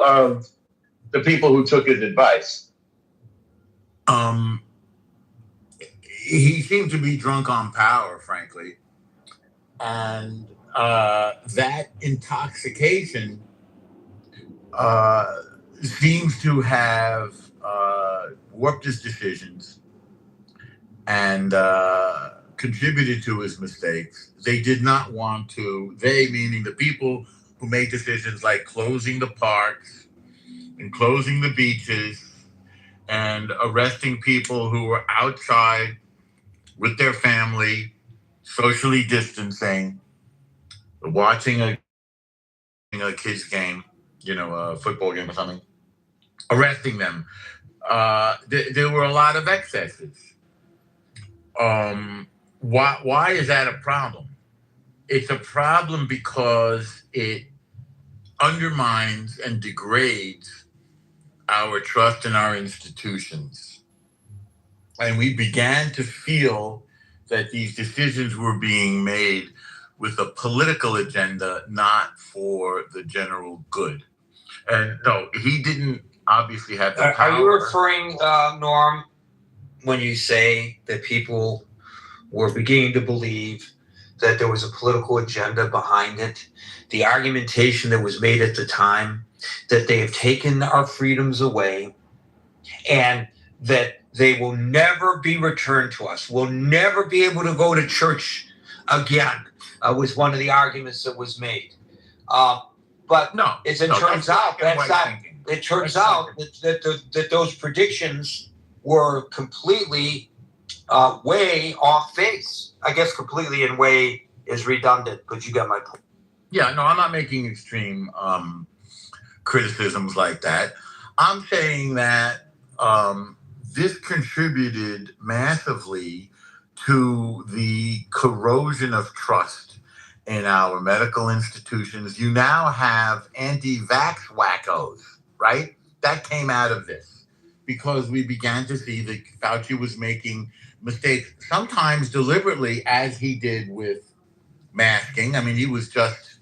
of the people who took his advice. He seemed to be drunk on power, frankly. And that intoxication seems to have warped his decisions and contributed to his mistakes. They did not want to, they meaning the people who made decisions like closing the parks and closing the beaches and arresting people who were outside with their family, socially distancing, watching a kids game, a football game or something, arresting them. There were a lot of excesses. Why is that a problem? It's a problem because it undermines and degrades our trust in our institutions. And we began to feel that these decisions were being made with a political agenda, not for the general good. And no, he didn't obviously have the power. Are you referring, Norm, when you say that people were beginning to believe that there was a political agenda behind it. The argumentation that was made at the time that they have taken our freedoms away and that they will never be returned to us. We'll never be able to go to church again, was one of the arguments that was made. But No, it no, turns that's out black and that's white not. thinking. It turns That's out that those predictions were completely way off base. I guess completely and way is redundant, but you got my point. Yeah, no, I'm not making extreme criticisms like that. I'm saying that this contributed massively to the corrosion of trust in our medical institutions. You now have anti-vax wackos, right? That came out of this because we began to see that Fauci was making mistakes, sometimes deliberately, as he did with masking. I mean, he was just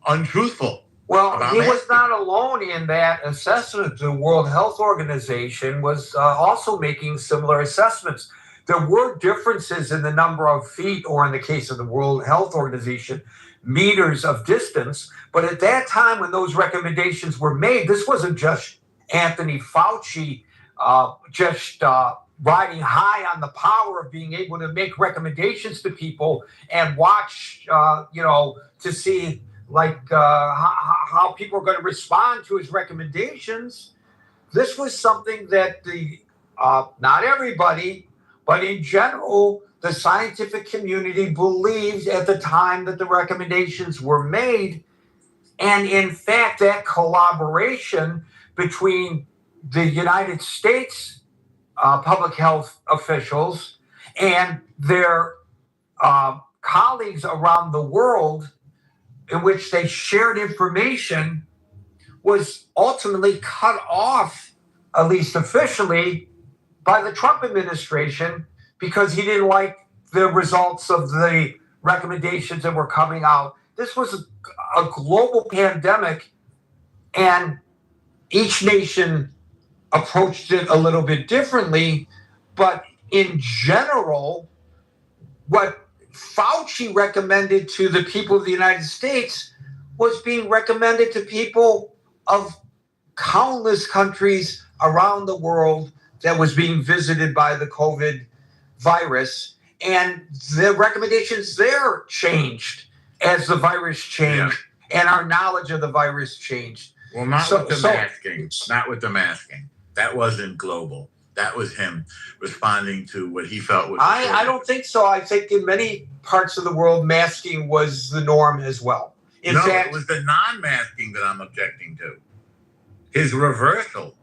untruthful. Well, he was not alone in that assessment. The World Health Organization was also making similar assessments. There were differences in the number of feet, or in the case of the World Health Organization, meters of distance. But at that time, when those recommendations were made, this wasn't just Anthony Fauci just riding high on the power of being able to make recommendations to people and watch, to see how people are going to respond to his recommendations. This was something that not everybody, but in general, the scientific community believed at the time that the recommendations were made. And in fact, that collaboration between the United States public health officials and their colleagues around the world, in which they shared information, was ultimately cut off, at least officially, by the Trump administration because he didn't like the results of the recommendations that were coming out. This was a global pandemic, and each nation approached it a little bit differently. But in general, what Fauci recommended to the people of the United States was being recommended to people of countless countries around the world that was being visited by the COVID virus. And the recommendations there changed as the virus changed, and our knowledge of the virus changed. Well, not with the masking. Not with the masking. That wasn't global. That was him responding to what he felt was. I don't think so. I think in many parts of the world, masking was the norm as well. In fact, it was the non-masking that I'm objecting to. His reversal.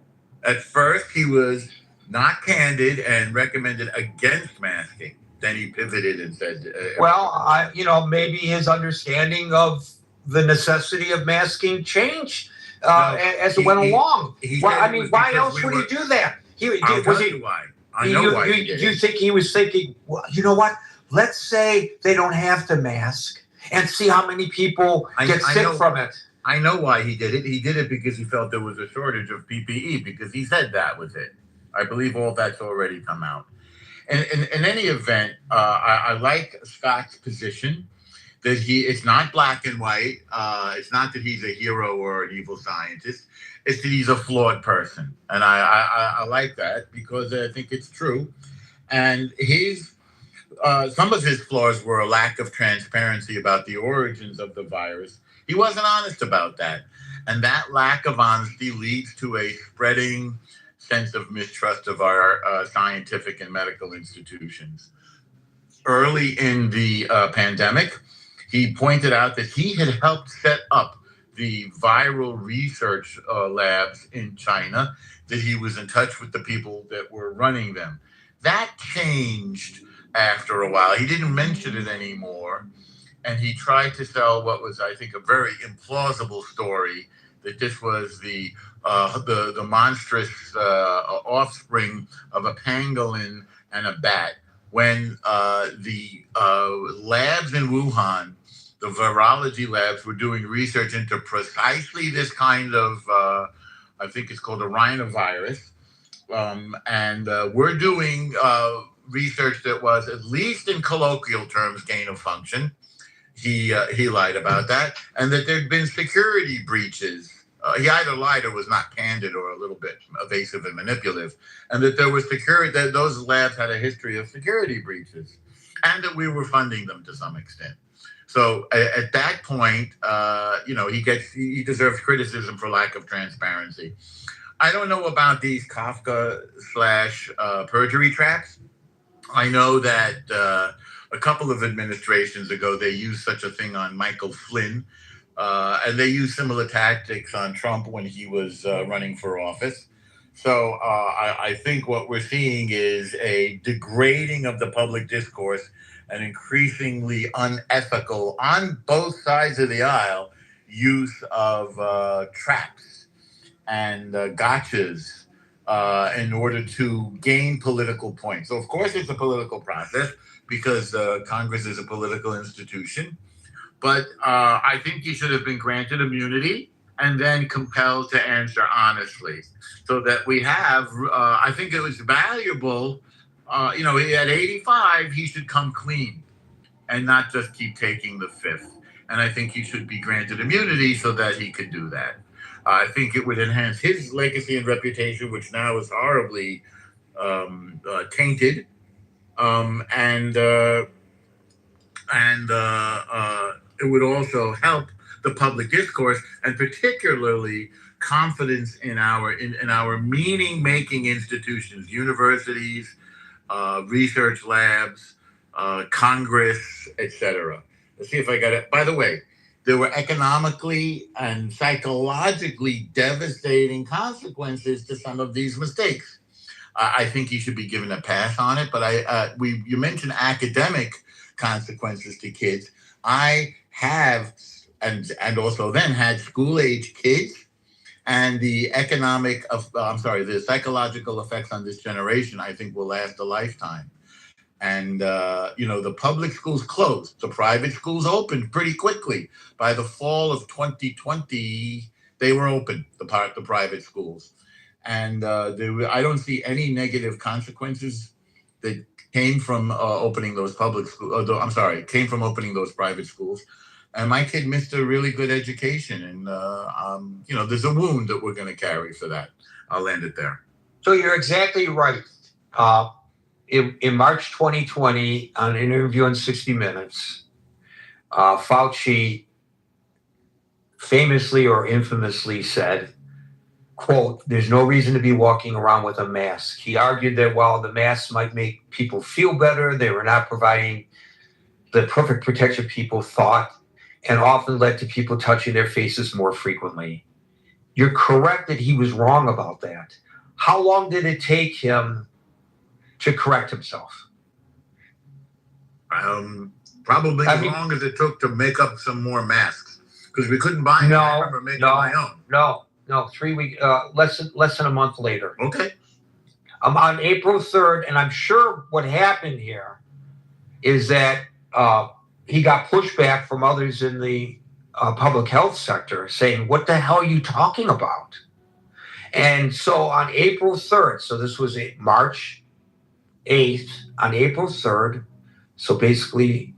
At first, he was not candid and recommended against masking. Then he pivoted and said, maybe his understanding of the necessity of masking changed as it went along. Why else would he do that? I'll tell you why. I know why he did. You think he was thinking, well, you know what? Let's say they don't have to mask and see how many people get sick from it. I know why he did it. He did it because he felt there was a shortage of PPE, because he said that was it. I believe all that's already come out. And in any event, I like Scott's position that it's not black and white. It's not that he's a hero or an evil scientist. It's that he's a flawed person. And I like that because I think it's true. And some of his flaws were a lack of transparency about the origins of the virus. He wasn't honest about that. And that lack of honesty leads to a spreading sense of mistrust of our scientific and medical institutions. Early in the pandemic, he pointed out that he had helped set up the viral research labs in China, that he was in touch with the people that were running them. That changed after a while. He didn't mention it anymore. And he tried to sell what was, I think, a very implausible story, that this was the monstrous offspring of a pangolin and a bat. When the labs in Wuhan, the virology labs, were doing research into precisely this kind of, I think it's called a rhinovirus, and we're doing research that was, at least in colloquial terms, gain of function. He lied about that, and that there'd been security breaches. He either lied or was not candid or a little bit evasive and manipulative, and that there was security, that those labs had a history of security breaches, and that we were funding them to some extent. So at that point, he deserves criticism for lack of transparency. I don't know about these Kafka / perjury traps. I know that a couple of administrations ago, they used such a thing on Michael Flynn, and they used similar tactics on Trump when he was running for office. So I think what we're seeing is a degrading of the public discourse, an increasingly unethical, on both sides of the aisle, use of traps and gotchas in order to gain political points. So, of course, it's a political process because Congress is a political institution. But I think he should have been granted immunity and then compelled to answer honestly, so that we have, I think it was valuable, at 85, he should come clean and not just keep taking the fifth. And I think he should be granted immunity so that he could do that. I think it would enhance his legacy and reputation, which now is horribly tainted. And it would also help the public discourse, and particularly confidence in our meaning-making institutions, universities, research labs, Congress, etc. Let's see if I got it. By the way, there were economically and psychologically devastating consequences to some of these mistakes. I think he should be given a pass on it. But you mentioned academic consequences to kids. I have and also then had school-age kids, and the the psychological effects on this generation, I think, will last a lifetime. And the public schools closed. The private schools opened pretty quickly. By the fall of 2020, they were open, the private schools. And I don't see any negative consequences that came from opening those came from opening those private schools. And my kid missed a really good education. And, there's a wound that we're going to carry for that. I'll end it there. So you're exactly right. In March 2020, on an interview on 60 Minutes, Fauci famously or infamously said, quote, "There's no reason to be walking around with a mask." He argued that while the masks might make people feel better, they were not providing the perfect protection people thought, and often led to people touching their faces more frequently. You're correct that he was wrong about that. How long did it take him to correct himself? Probably as long as it took to make up some more masks, because we couldn't buy them. I remember making my own. No, 3 weeks, less than a month later. Okay. On April 3rd, and I'm sure what happened here is that he got pushback from others in the public health sector saying, "What the hell are you talking about?" And so on April 3rd, so this was March 8th, on April 3rd, so basically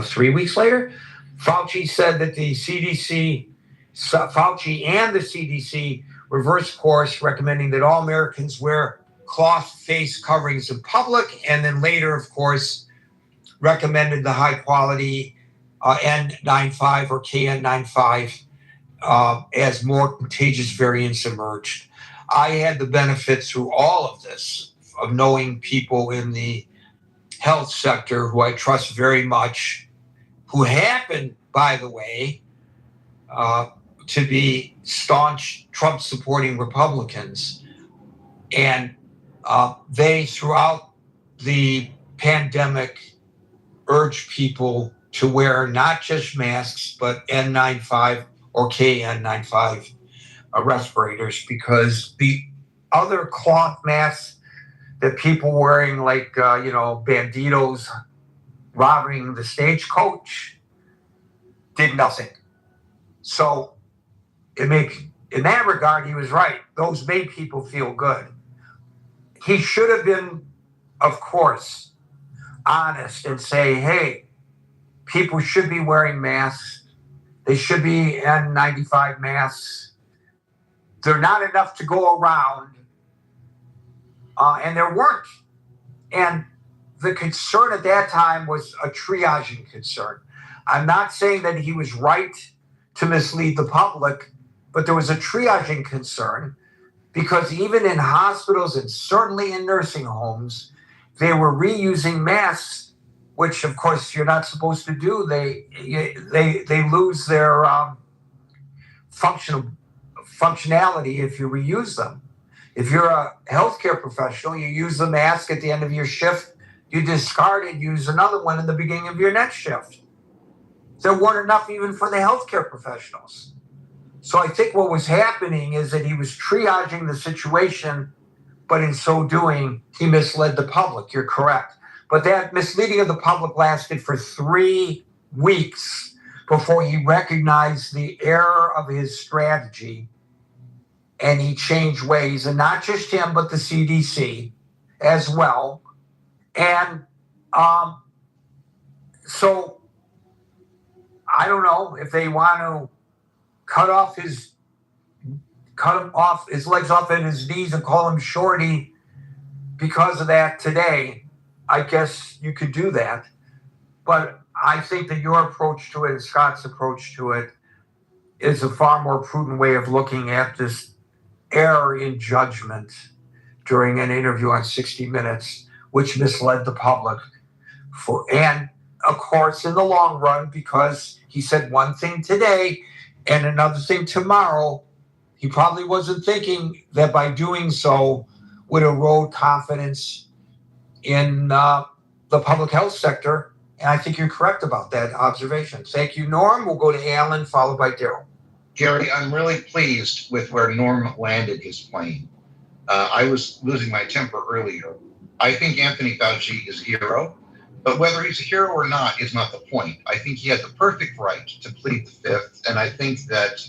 3 weeks later, Fauci said that Fauci and the CDC reversed course, recommending that all Americans wear cloth face coverings in public, and then later, of course, recommended the high quality N95 or KN95 as more contagious variants emerged. I had the benefit through all of this of knowing people in the health sector who I trust very much, who happen, by the way, to be staunch Trump-supporting Republicans. And they, throughout the pandemic, urged people to wear not just masks, but N95 or KN95 respirators, because the other cloth masks that people wearing, like, banditos robbing the stagecoach, did nothing. So in that regard, he was right. Those made people feel good. He should have been of course, honest and say, hey, people should be wearing masks. They should be N95 masks. They're not enough to go around. And there weren't. And the concern at that time was a triaging concern. I'm not saying that he was right to mislead the public, but there was a triaging concern because even in hospitals and certainly in nursing homes, they were reusing masks, which of course you're not supposed to do. They lose their functionality if you reuse them. If you're a healthcare professional, you use the mask at the end of your shift, you discard it, use another one in the beginning of your next shift. There weren't enough even for the healthcare professionals. So I think what was happening is that he was triaging the situation, but in so doing, he misled the public. You're correct. But that misleading of the public lasted for 3 weeks before he recognized the error of his strategy and he changed ways, and not just him, but the CDC as well. And so I don't know if they want to cut his legs off at his knees and call him Shorty because of that today. I guess you could do that. But I think that your approach to it and Scott's approach to it is a far more prudent way of looking at this error in judgment during an interview on 60 Minutes, which misled the public. And of course, in the long run, because he said one thing today and another thing tomorrow, he probably wasn't thinking that by doing so would erode confidence in the public health sector. And I think you're correct about that observation. Thank you, Norm. We'll go to Alan, followed by Daryl. Gary, I'm really pleased with where Norm landed his plane. I was losing my temper earlier. I think Anthony Fauci is a hero, but whether he's a hero or not is not the point. I think he had the perfect right to plead the fifth, and I think that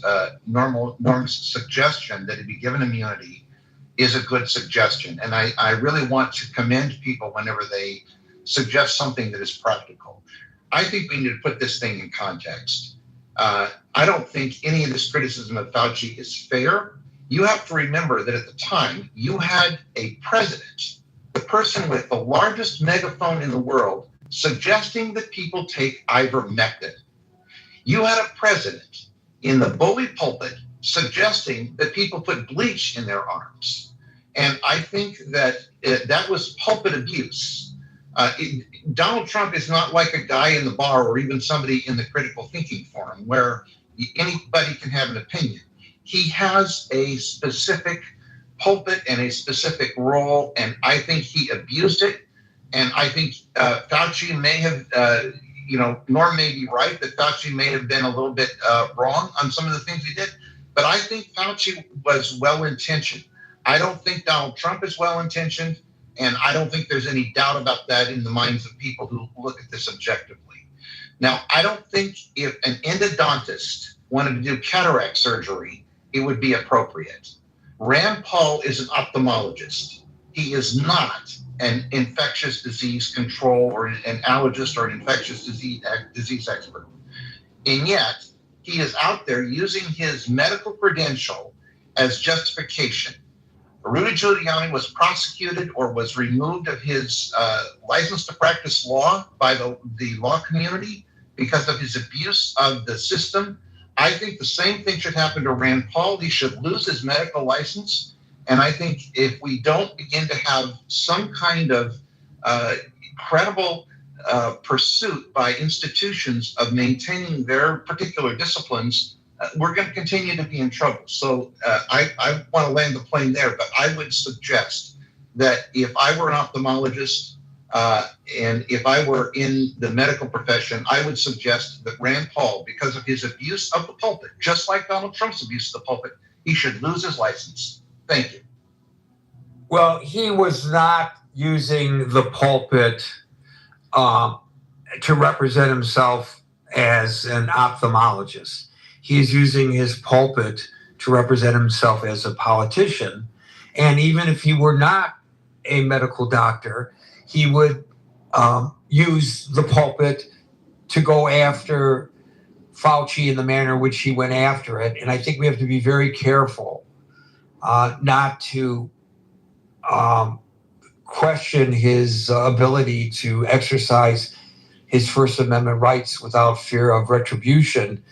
Norm's suggestion that he be given immunity is a good suggestion. And I really want to commend people whenever they suggest something that is practical. I think we need to put this thing in context. I don't think any of this criticism of Fauci is fair. You have to remember that at the time, you had a president, the person with the largest megaphone in the world, suggesting that people take ivermectin. You had a president in the bully pulpit suggesting that people put bleach in their arms. And I think that that was pulpit abuse. Donald Trump is not like a guy in the bar or even somebody in the critical thinking forum where anybody can have an opinion. He has a specific pulpit and a specific role, and I think he abused it. And I think Fauci may have, Norm may be right that Fauci may have been a little bit wrong on some of the things he did, but I think Fauci was well-intentioned. I don't think Donald Trump is well-intentioned, and I don't think there's any doubt about that in the minds of people who look at this objectively. Now, I don't think if an endodontist wanted to do cataract surgery, it would be appropriate. Rand Paul is an ophthalmologist. He is not an infectious disease control or an allergist or an infectious disease expert. And yet, he is out there using his medical credential as justification. Rudy Giuliani was prosecuted or was removed of his license to practice law by the law community because of his abuse of the system. I think the same thing should happen to Rand Paul. He should lose his medical license. And I think if we don't begin to have some kind of credible pursuit by institutions of maintaining their particular disciplines, we're going to continue to be in trouble. So I want to land the plane there, but I would suggest that if I were an ophthalmologist and if I were in the medical profession, I would suggest that Rand Paul, because of his abuse of the pulpit, just like Donald Trump's abuse of the pulpit, he should lose his license. Thank you. Well, he was not using the pulpit to represent himself as an ophthalmologist. He's using his pulpit to represent himself as a politician. And even if he were not a medical doctor, he would use the pulpit to go after Fauci in the manner in which he went after it. And I think we have to be very careful not to question his ability to exercise his First Amendment rights without fear of retribution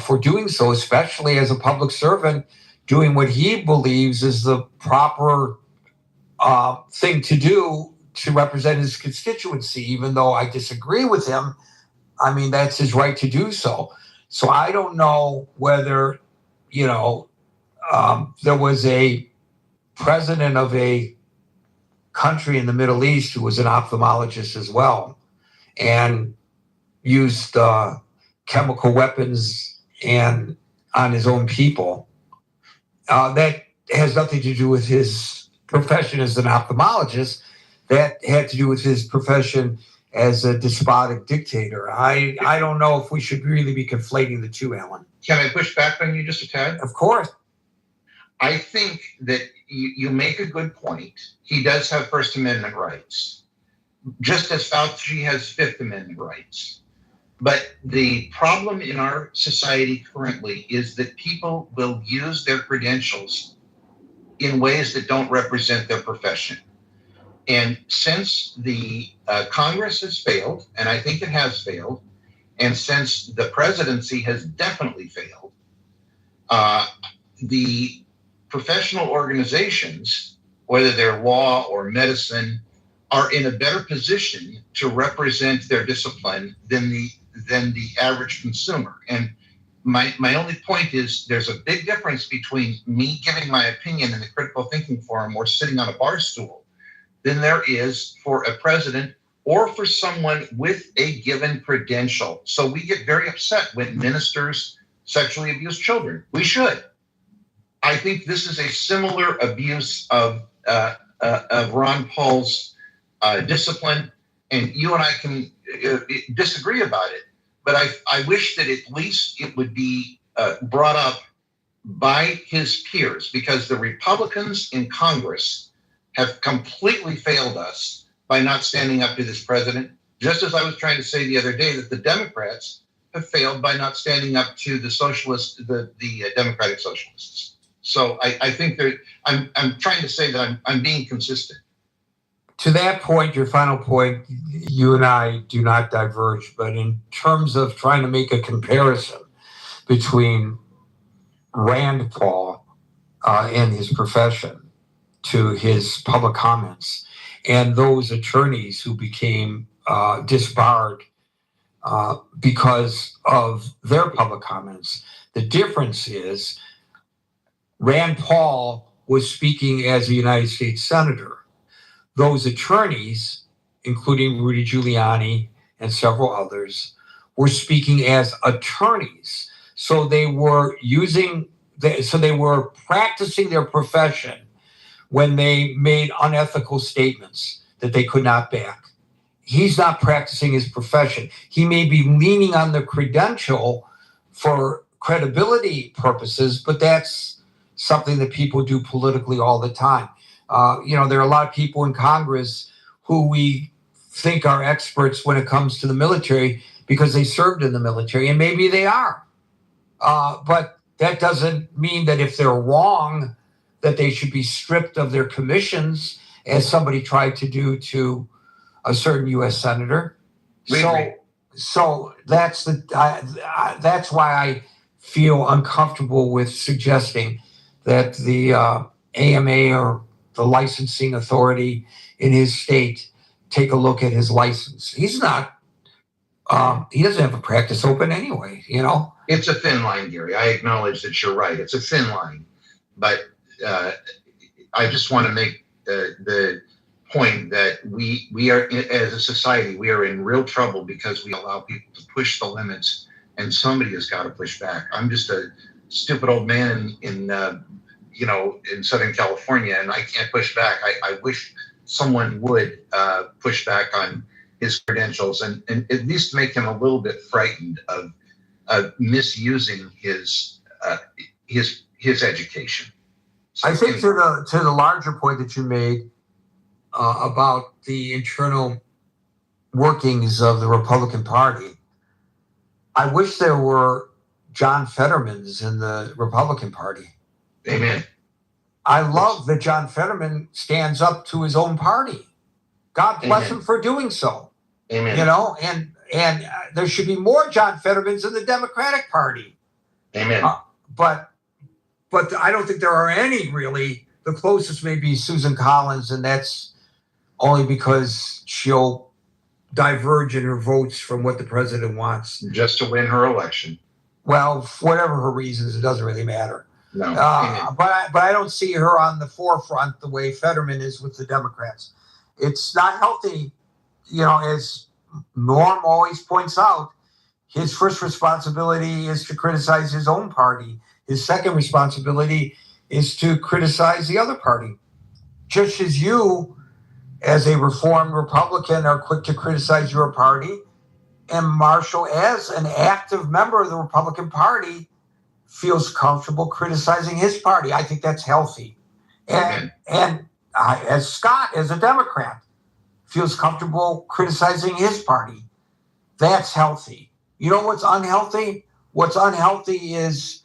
for doing so, especially as a public servant, doing what he believes is the proper thing to do to represent his constituency, even though I disagree with him. I mean, that's his right to do so. So I don't know whether, there was a president of a country in the Middle East who was an ophthalmologist as well and used chemical weapons and on his own people. That has nothing to do with his profession as an ophthalmologist. That had to do with his profession as a despotic dictator. I don't know if we should really be conflating the two, Alan. Can I push back on you just a tad? Of course. I think that you make a good point. He does have First Amendment rights, just as Fauci has Fifth Amendment rights. But the problem in our society currently is that people will use their credentials in ways that don't represent their profession. And since the Congress has failed, and I think it has failed, and since the presidency has definitely failed, the professional organizations, whether they're law or medicine, are in a better position to represent their discipline than the average consumer. And my only point is there's a big difference between me giving my opinion in the critical thinking forum or sitting on a bar stool than there is for a president or for someone with a given credential. So we get very upset when ministers sexually abuse children. We should. I think this is a similar abuse of Ron Paul's discipline, and you and I can disagree about it. But I wish that at least it would be brought up by his peers, because the Republicans in Congress have completely failed us by not standing up to this president, just as I was trying to say the other day that the Democrats have failed by not standing up to the socialists, the Democratic Socialists. So I think that I'm trying to say that I'm being consistent. To that point, your final point, you and I do not diverge, but in terms of trying to make a comparison between Rand Paul and his profession to his public comments and those attorneys who became disbarred because of their public comments, the difference is Rand Paul was speaking as a United States Senator. Those attorneys, including Rudy Giuliani and several others, were speaking as attorneys. So they were practicing their profession when they made unethical statements that they could not back. He's not practicing his profession. He may be leaning on the credential for credibility purposes, but that's something that people do politically all the time. There are a lot of people in Congress who we think are experts when it comes to the military because they served in the military, and maybe they are. But that doesn't mean that if they're wrong, that they should be stripped of their commissions, as somebody tried to do to a certain U.S. senator. So that's that's why I feel uncomfortable with suggesting that the AMA or the licensing authority in his state take a look at his license. He's not. He doesn't have a practice open anyway. It's a thin line, Gary. I acknowledge that you're right. It's a thin line, but I just want to make the point that we are, as a society, we are in real trouble because we allow people to push the limits, and somebody has got to push back. I'm just a stupid old man in Southern California, and I can't push back. I wish someone would push back on his credentials and at least make him a little bit frightened of misusing his education. I think to the larger point that you made, about the internal workings of the Republican Party. I wish there were John Fettermans in the Republican Party. Amen. I love that John Fetterman stands up to his own party. God bless Amen. him for doing so. Amen. You know, and there should be more John Fettermans in the Democratic Party. Amen. But I don't think there are any really. The closest may be Susan Collins, and that's only because she'll diverge in her votes from what the president wants. Just to win her election. Well, for whatever her reasons, it doesn't really matter. No. But I don't see her on the forefront the way Fetterman is with the Democrats. It's not healthy, you know, as Norm always points out. His first responsibility is to criticize his own party. His second responsibility is to criticize the other party. Just as you, as a reformed Republican, are quick to criticize your party, and Marshall, as an active member of the Republican Party, feels comfortable criticizing his party. I think that's healthy. And as Scott, as a Democrat, feels comfortable criticizing his party. That's healthy. You know what's unhealthy? What's unhealthy is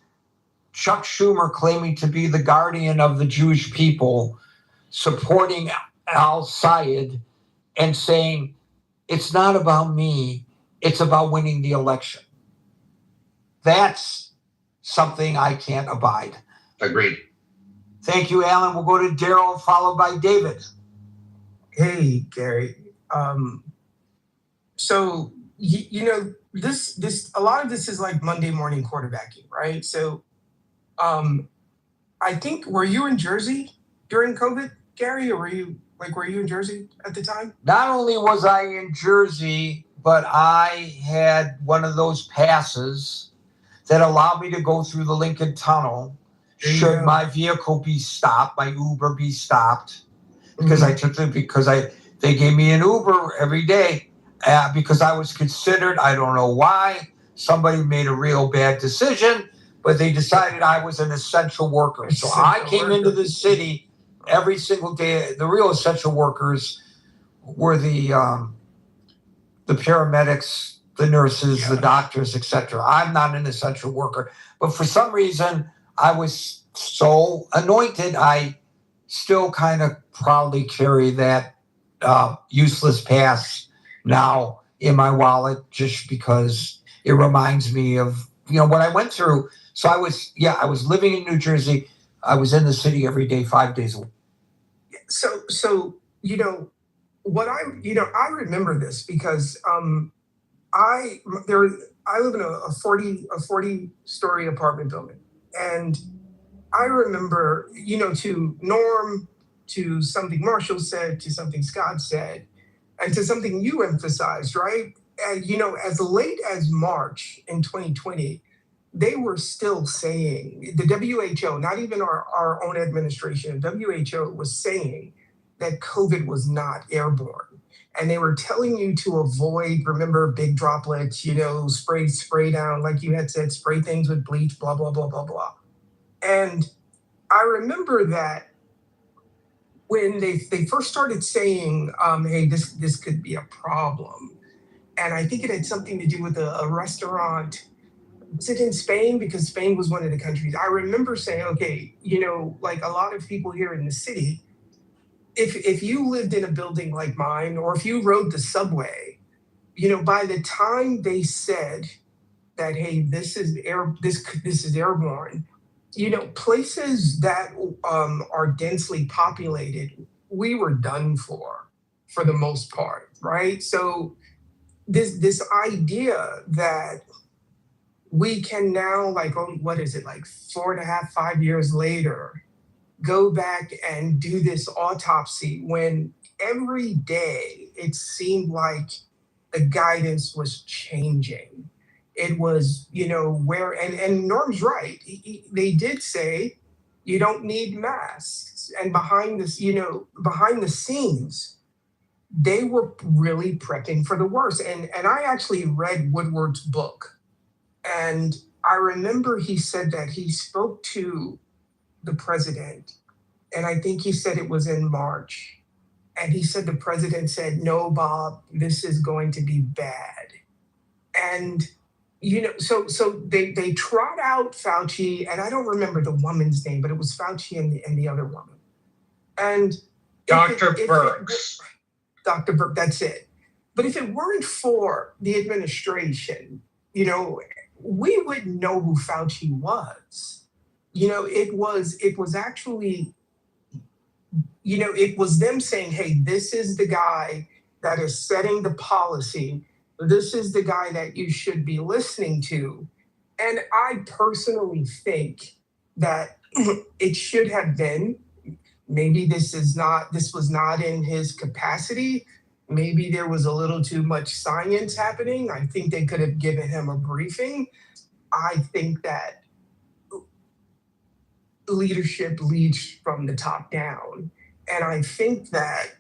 Chuck Schumer claiming to be the guardian of the Jewish people, supporting al-Sayed and saying, it's not about me, it's about winning the election. That's something I can't abide. Agreed. Thank you, Alan. We'll go to Daryl, followed by David. Hey, Gary. So you know, this a lot of this is like Monday morning quarterbacking, right? So I think, were you in Jersey during COVID, Gary, or were you in Jersey at the time? Not only was I in Jersey, but I had one of those passes that allowed me to go through the Lincoln Tunnel should my vehicle be stopped, my Uber be stopped, because they gave me an Uber every day because I was considered, I don't know why, somebody made a real bad decision, but they decided I was an essential worker. So I came into the city every single day. The real essential workers were the paramedics, the nurses, the doctors, etc. I'm not an essential worker, but for some reason I was so anointed. I still kind of proudly carry that useless pass now in my wallet, just because it reminds me of, you know, what I went through. So I was living in New Jersey. I was in the city every day, 5 days a week. So you know what I remember this because I live in a 40-story apartment building, and I remember, you know, to Norm, to something Marshall said, to something Scott said, and to something you emphasized, right? And you know, as late as March in 2020, they were still saying, the WHO, not even our own administration, WHO was saying that COVID was not airborne. And they were telling you to avoid, remember, big droplets, you know, spray down, like you had said, spray things with bleach, blah, blah, blah, blah, blah. And I remember that when they first started saying, hey, this could be a problem. And I think it had something to do with a restaurant. Was it in Spain? Because Spain was one of the countries. I remember saying, okay, you know, like a lot of people here in the city, if you lived in a building like mine, or if you rode the subway, you know, by the time they said that, hey, this is airborne, you know, places that are densely populated, we were done for the most part, right? So this idea that we can now, like, what is it, like 4.5, 5 years later, go back and do this autopsy when every day it seemed like the guidance was changing. It was, you know, and Norm's right. They did say you don't need masks. And behind this, you know, behind the scenes, they were really prepping for the worst. And I actually read Woodward's book. And I remember he said that he spoke to the president, and I think he said it was in March. And he said the president said, "No, Bob, this is going to be bad." And so they trot out Fauci, and I don't remember the woman's name, but it was Fauci and the other woman. And Dr. Burks. Dr. Burke, that's it. But if it weren't for the administration, we wouldn't know who Fauci was. It was actually, it was them saying, "Hey, this is the guy that is setting the policy. This is the guy that you should be listening to." And I personally think that it should have been, maybe this was not in his capacity. Maybe there was a little too much science happening. I think they could have given him a briefing. I think that leadership leads from the top down. And I think that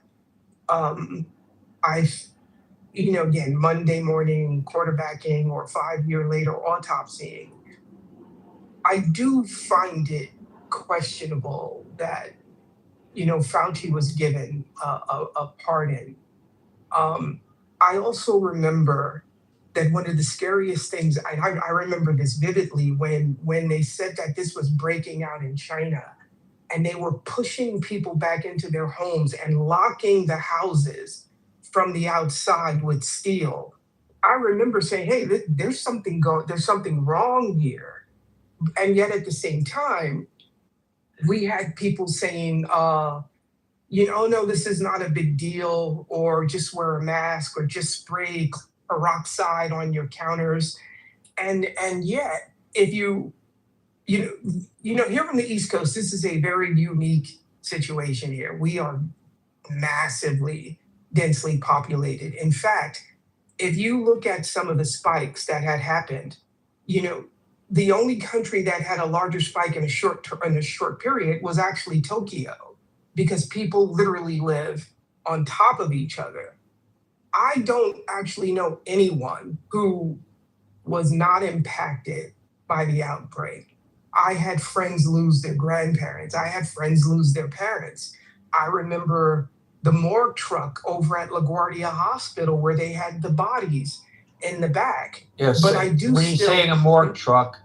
again, Monday morning quarterbacking or 5 year later autopsying, I do find it questionable that, Fauci was given a pardon. I also remember that one of the scariest things, I remember this vividly, when they said that this was breaking out in China and they were pushing people back into their homes and locking the houses from the outside with steel. I remember saying, "Hey, there's something wrong here." And yet at the same time, we had people saying, "Oh no, this is not a big deal," or "Just wear a mask," or "Just spray peroxide on your counters." And yet, if here on the East Coast, this is a very unique situation here. We are massively densely populated. In fact, if you look at some of the spikes that had happened, the only country that had a larger spike in a short period was actually Tokyo, because people literally live on top of each other. I don't actually know anyone who was not impacted by the outbreak. I had friends lose their grandparents. I had friends lose their parents. I remember the morgue truck over at LaGuardia Hospital where they had the bodies in the back. Yes, but I do when you still, say a morgue truck,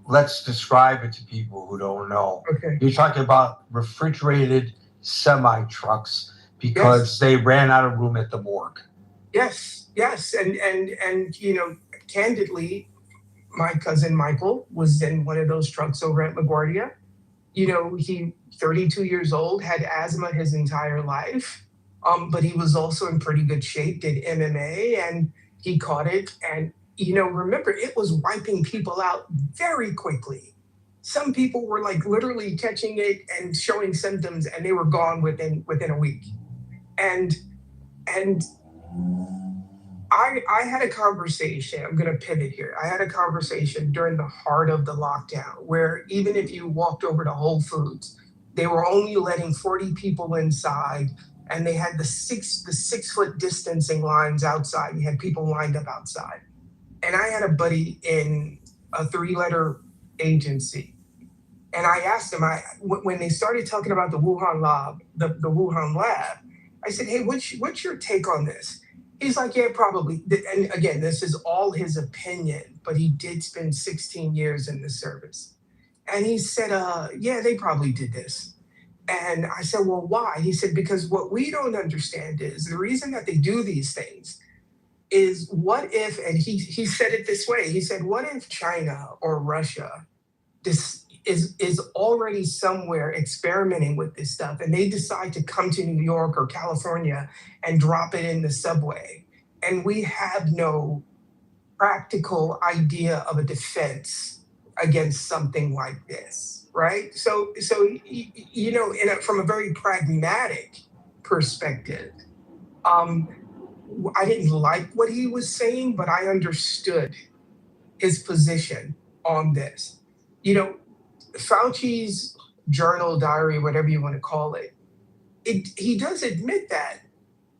let's describe it to people who don't know. Okay. You're talking about refrigerated semi trucks because they ran out of room at the morgue. Yes, and candidly, my cousin Michael was in one of those trucks over at LaGuardia. He 32 years old, had asthma his entire life, but he was also in pretty good shape, did MMA, and he caught it. And, remember, it was wiping people out very quickly. Some people were like literally catching it and showing symptoms, and they were gone within a week. And I had a conversation. I'm going to pivot here. I had a conversation during the heart of the lockdown where even if you walked over to Whole Foods, they were only letting 40 people inside, and they had the 6 foot distancing lines outside. You had people lined up outside. And I had a buddy in a 3-letter agency. And I asked him, when they started talking about the Wuhan lab, the Wuhan lab, I said, "Hey, what's your take on this?" He's like, "Yeah, probably." And again, this is all his opinion, but he did spend 16 years in the service. And he said, "Yeah, they probably did this." And I said, "Well, why?" He said, "Because what we don't understand is the reason that they do these things is what if," and he said it this way, he said, "What if China or Russia is already somewhere experimenting with this stuff, and they decide to come to New York or California and drop it in the subway, and we have no practical idea of a defense against something like this," right? So from a very pragmatic perspective, I didn't like what he was saying, but I understood his position on this. Fauci's journal, diary, whatever you want to call it, he does admit that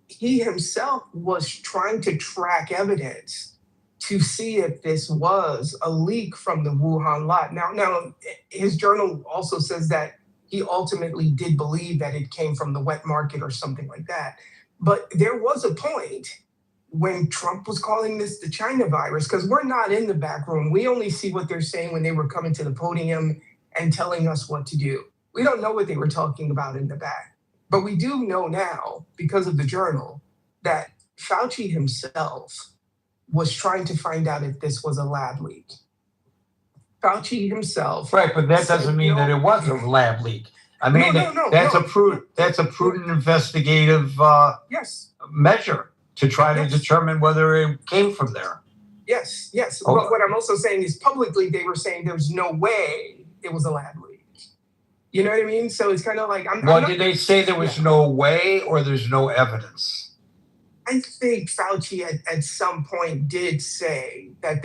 he himself was trying to track evidence to see if this was a leak from the Wuhan lab. Now, his journal also says that he ultimately did believe that it came from the wet market or something like that. But there was a point when Trump was calling this the China virus, because we're not in the back room. We only see what they're saying when they were coming to the podium and telling us what to do. We don't know what they were talking about in the back. But we do know now, because of the journal, that Fauci himself was trying to find out if this was a lab leak. Fauci himself. Right, but that said, doesn't mean that it was a lab leak. I mean, that's a prudent investigative Yes. measure to try to Yes. determine whether it came from there. Yes. Okay. But what I'm also saying is publicly they were saying there's no way it was a lab leak. You know what I mean? So it's kind of like Did they say there was no way or there's no evidence? I think Fauci at some point did say that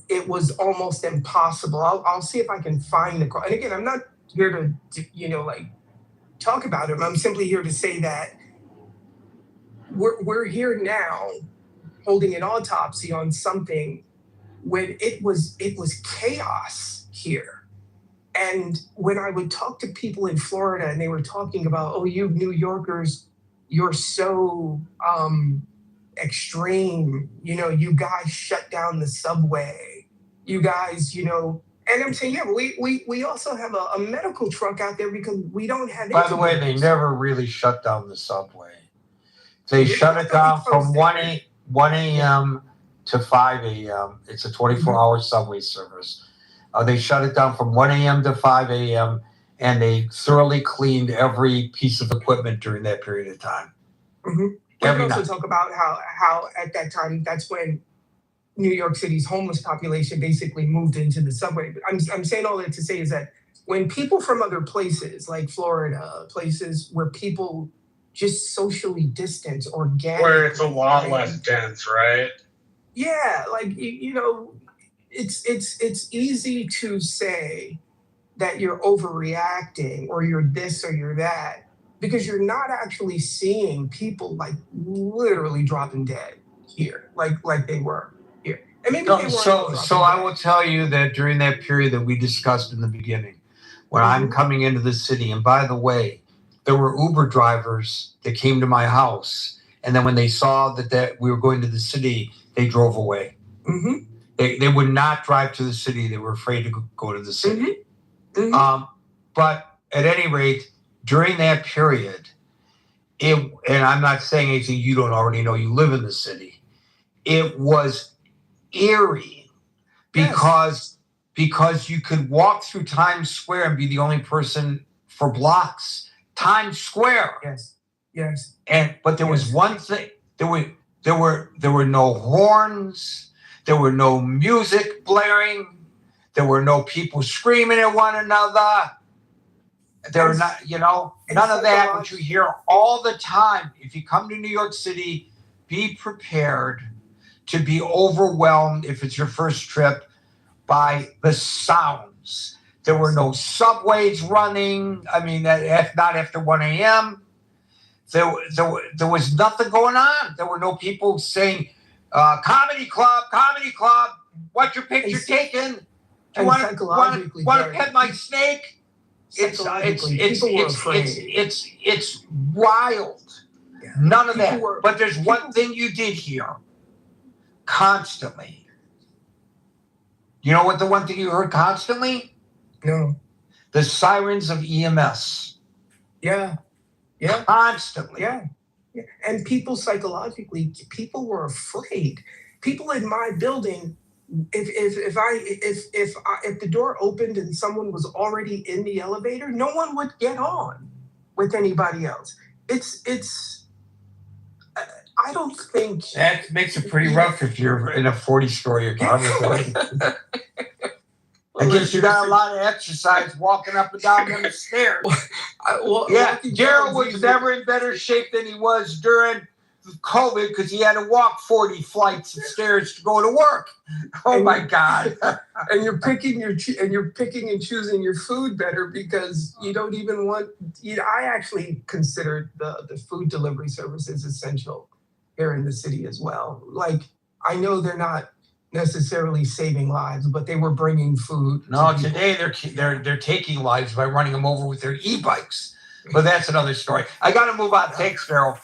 it was almost impossible. I'll see if I can find the quote. And again, I'm not here to talk about him. I'm simply here to say that we're here now holding an autopsy on something when it was chaos here. And when I would talk to people in Florida and they were talking about, oh, you New Yorkers, you're so extreme, you guys shut down the subway, you guys, and I'm saying, yeah, but we also have a medical truck out there because we don't have. By the way, they never really shut down the subway. They shut it down from 1 a.m. to 5 a.m. It's a 24-hour subway service. They shut it down from 1 a.m. to 5 a.m. and they thoroughly cleaned every piece of equipment during that period of time. Mm-hmm. We can also talk about how at that time, that's when New York City's homeless population basically moved into the subway. I'm saying all that to say is that when people from other places like Florida, places where people just socially distance organically. Where it's a lot less dense, right? Yeah, it's easy to say that you're overreacting or you're this or you're that because you're not actually seeing people literally dropping dead here, like they were here. And maybe they weren't. So I will tell you that during that period that we discussed in the beginning, when I'm coming into the city, and by the way, there were Uber drivers that came to my house, and then when they saw that we were going to the city, they drove away. Mm-hmm. They would not drive to the city. They were afraid to go to the city. Mm-hmm. But at any rate, during that period, and I'm not saying anything you don't already know, you live in the city, it was eerie because you could walk through Times Square and be the only person for blocks. Times Square. Yes. But there was one thing. There were no horns. There were no music blaring. There were no people screaming at one another. There were not, none of that, which you hear all the time. If you come to New York City, be prepared to be overwhelmed if it's your first trip by the sounds. There were no subways running. I mean, not after 1 a.m. There was nothing going on. There were no people saying, comedy club, what's your picture taken? Do you want to pet my snake? It's wild. Yeah. None of that. But there's one thing you did hear constantly. You know what the one thing you heard constantly? No. The sirens of EMS. Yeah. Constantly. Yeah. And people psychologically, people were afraid. People in my building, if the door opened and someone was already in the elevator, no one would get on with anybody else. I don't think that makes it pretty rough if you're in a 40-story apartment. I guess you got a lot of exercise walking up and down them stairs. Gerald was never in better shape than he was during COVID because he had to walk 40 flights of stairs to go to work. My God! And you're picking and choosing your food better because you don't even want. I actually consider the food delivery services essential here in the city as well. I know they're not necessarily saving lives, but they were bringing food. No, today they're taking lives by running them over with their e-bikes. But that's another story. I got to move on. Thanks, Meryl.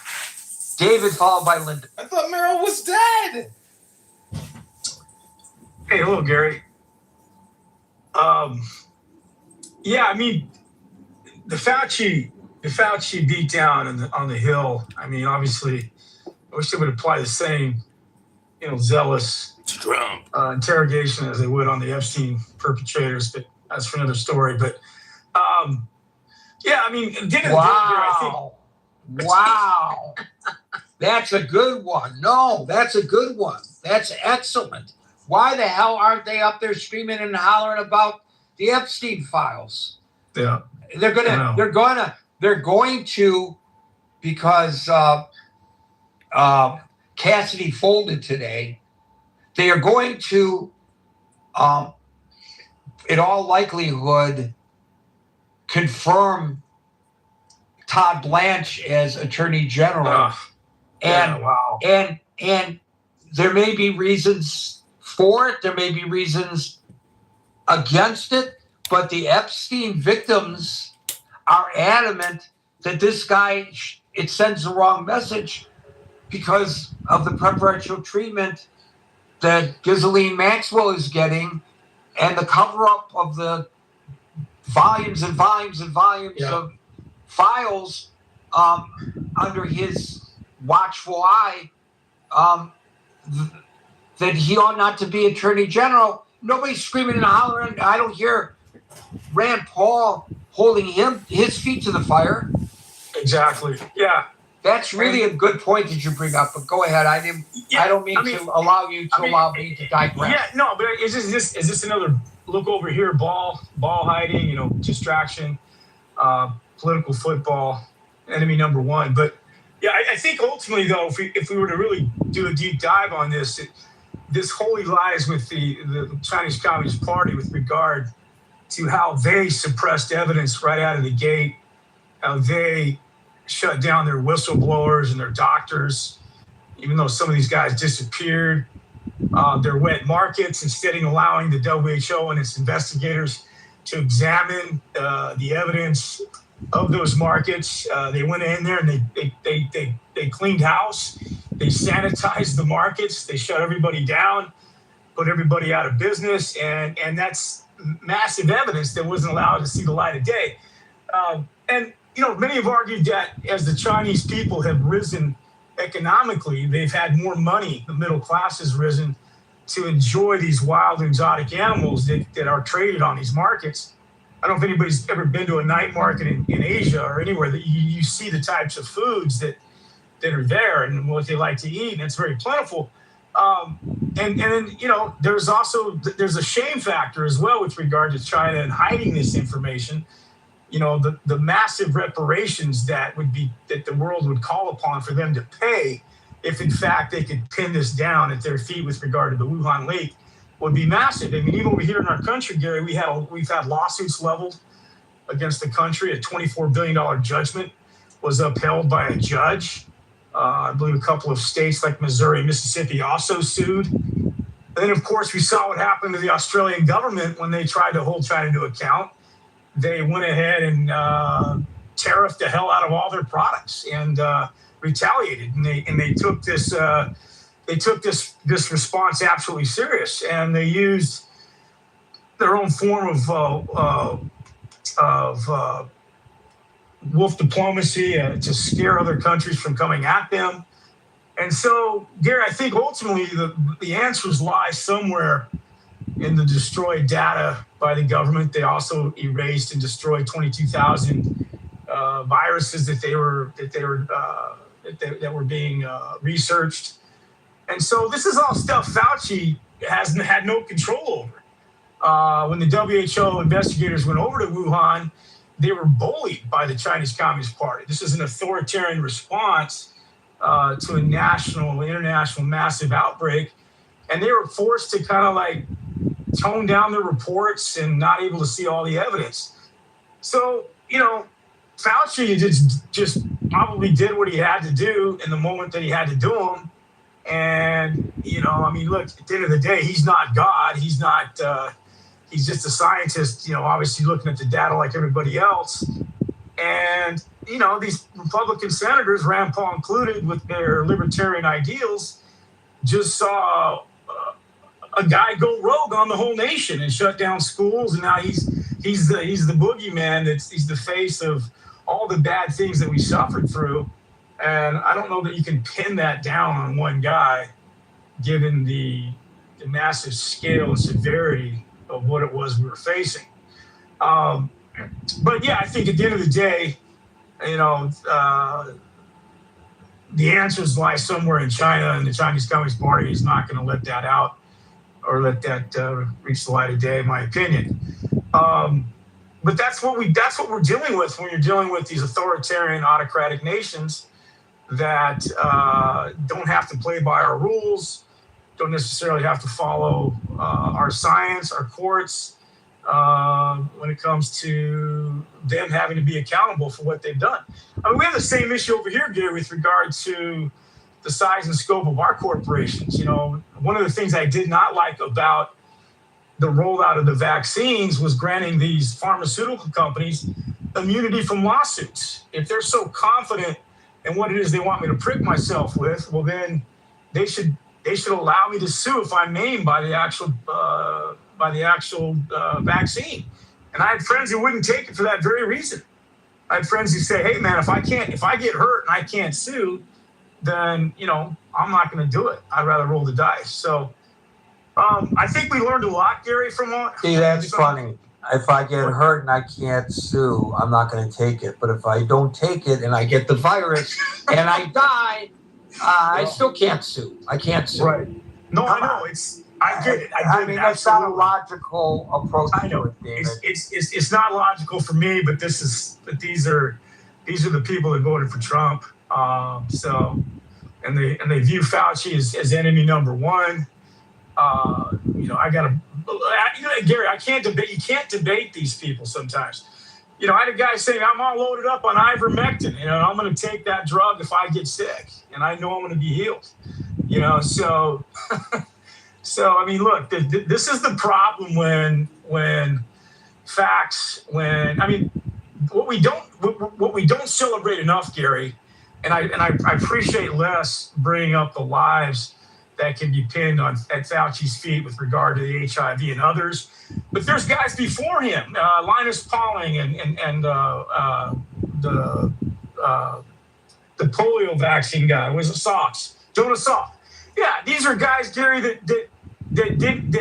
David, followed by Linda. I thought Meryl was dead. Hey, hello, Gary. Yeah, I mean, the Fauci beatdown on the Hill. I mean, obviously, I wish they would apply the same, zealous interrogation as they would on the Epstein perpetrators. But that's for another story. But yeah, I mean, at the end of the day, I think. Wow. That's a good one. No, that's a good one. That's excellent. Why the hell aren't they up there screaming and hollering about the Epstein files? Yeah. They're going to, because Cassidy folded today. They are going to, in all likelihood, confirm Todd Blanche as Attorney General. And there may be reasons for it. There may be reasons against it. But the Epstein victims are adamant that this guy, it sends the wrong message because of the preferential treatment that Ghislaine Maxwell is getting and the cover-up of the volumes and volumes and volumes of files under his watchful eye, that he ought not to be Attorney General. Nobody's screaming and hollering. I don't hear Rand Paul holding his feet to the fire. Exactly. Yeah. That's really a good point that you bring up. But go ahead. I don't mean to allow you to allow me to digress. Yeah. No. But is this another look over here? Ball hiding. Distraction. Political football. Enemy number one. But yeah, I think ultimately though, if we were to really do a deep dive on this, this wholly lies with the Chinese Communist Party with regard to how they suppressed evidence right out of the gate, how they shut down their whistleblowers and their doctors, even though some of these guys disappeared. Their wet markets, instead of allowing the WHO and its investigators to examine the evidence of those markets. They went in there and they cleaned house. They sanitized the markets. They shut everybody down, put everybody out of business, and that's massive evidence that wasn't allowed to see the light of day. And many have argued that as the Chinese people have risen economically, they've had more money. The middle class has risen to enjoy these wild exotic animals that are traded on these markets. I don't know if anybody's ever been to a night market in Asia or anywhere that you see the types of foods that are there and what they like to eat, and it's very plentiful. And then there's a shame factor as well with regard to China and hiding this information. The massive reparations that the world would call upon for them to pay if in fact they could pin this down at their feet with regard to the Wuhan leak would be massive. I mean, even over here in our country, Gary, we've had lawsuits leveled against the country. A $24 billion judgment was upheld by a judge. I believe a couple of states like Missouri and Mississippi also sued. And then, of course, we saw what happened to the Australian government when they tried to hold China to account. They went ahead and tariffed the hell out of all their products and retaliated. And they took this response absolutely serious, and they used their own form of wolf diplomacy to scare other countries from coming at them. And so, Gary, I think ultimately the answers lie somewhere in the destroyed data by the government. They also erased and destroyed 22,000 viruses that were being researched. And so this is all stuff Fauci hasn't had no control over. When the WHO investigators went over to Wuhan, they were bullied by the Chinese Communist Party. This is an authoritarian response to a national, international massive outbreak. And they were forced to kind of like tone down their reports and not able to see all the evidence. So, Fauci just probably did what he had to do in the moment that he had to do them. And, I mean, look, at the end of the day, he's not God. He's not, he's just a scientist, obviously looking at the data like everybody else. And, these Republican senators, Rand Paul included, with their libertarian ideals, just saw a guy go rogue on the whole nation and shut down schools. And now he's the boogeyman. He's the face of all the bad things that we suffered through. And I don't know that you can pin that down on one guy, given the massive scale and severity of what it was we were facing. But yeah, I think at the end of the day, the answers lie somewhere in China, and the Chinese Communist Party is not going to let that out or let that reach the light of day, in my opinion. But that's what we're dealing with when you're dealing with these authoritarian, autocratic nations that don't have to play by our rules, don't necessarily have to follow our science, our courts, when it comes to them having to be accountable for what they've done. I mean, we have the same issue over here, Gary, with regard to the size and scope of our corporations. One of the things I did not like about the rollout of the vaccines was granting these pharmaceutical companies immunity from lawsuits. If they're so confident in what it is they want me to prick myself with, well, then they should allow me to sue if I'm named by the actual vaccine. And I had friends who wouldn't take it for that very reason. I had friends who say, "Hey, man, if I get hurt and I can't sue, then I'm not going to do it. I'd rather roll the dice." So I think we learned a lot, Gary, from all. See, that's funny. If I get hurt and I can't sue, I'm not going to take it. But if I don't take it and I get the virus and I die, I still can't sue. I can't sue. Right. No, I know. I get it. I mean, that's not a logical approach to it, David. It's not logical for me, but these are the people that voted for Trump. So, and they view Fauci as enemy number one. Gary, I can't debate. You can't debate these people sometimes. I had a guy saying, "I'm all loaded up on ivermectin. I'm going to take that drug if I get sick, and I know I'm going to be healed." So, so I mean, look, this is the problem when facts, what we don't celebrate enough, Gary, and I appreciate Les bringing up the lives that can be pinned at Fauci's feet with regard to the HIV and others. But there's guys before him, Linus Pauling and the polio vaccine guy, was it Salks? Jonas Salk. Yeah, these are guys, Gary, that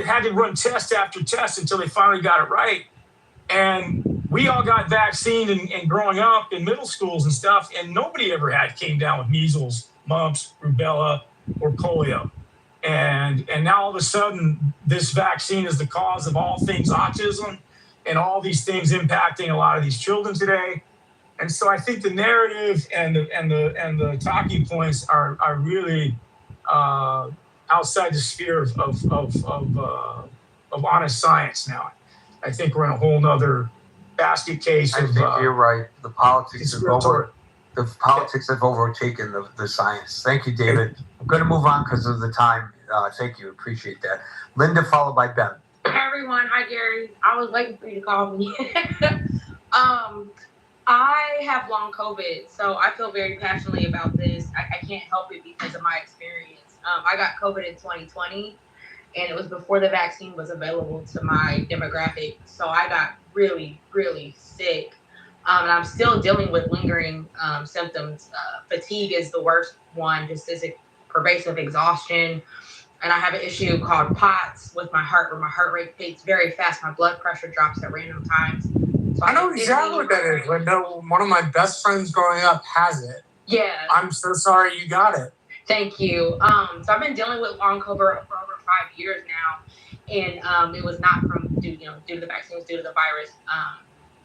had to run test after test until they finally got it right. And we all got vaccinated and growing up in middle schools and stuff, and nobody ever came down with measles, mumps, rubella, or polio. And now all of a sudden, this vaccine is the cause of all things autism and all these things impacting a lot of these children today. And so I think the narrative and the talking points are really outside the sphere of honest science now. I think we're in a whole nother basket case. I think you're right. The politics have overtaken the science. Thank you, David. I'm going to move on because of the time. Thank you. Appreciate that. Linda, followed by Ben. Hi, everyone. Hi, Gary. I was waiting for you to call me. I have long COVID, so I feel very passionately about this. I can't help it because of my experience. I got COVID in 2020, and it was before the vaccine was available to my demographic. So I got really, really sick. And I'm still dealing with lingering symptoms. Fatigue is the worst one, just as pervasive exhaustion. And I have an issue called POTS with my heart, where my heart rate beats very fast. My blood pressure drops at random times. So I know exactly what that is. Linda, one of my best friends growing up has it. Yeah. I'm so sorry you got it. Thank you. So I've been dealing with long COVID for over 5 years now. And it was not due to the vaccines, due to the virus.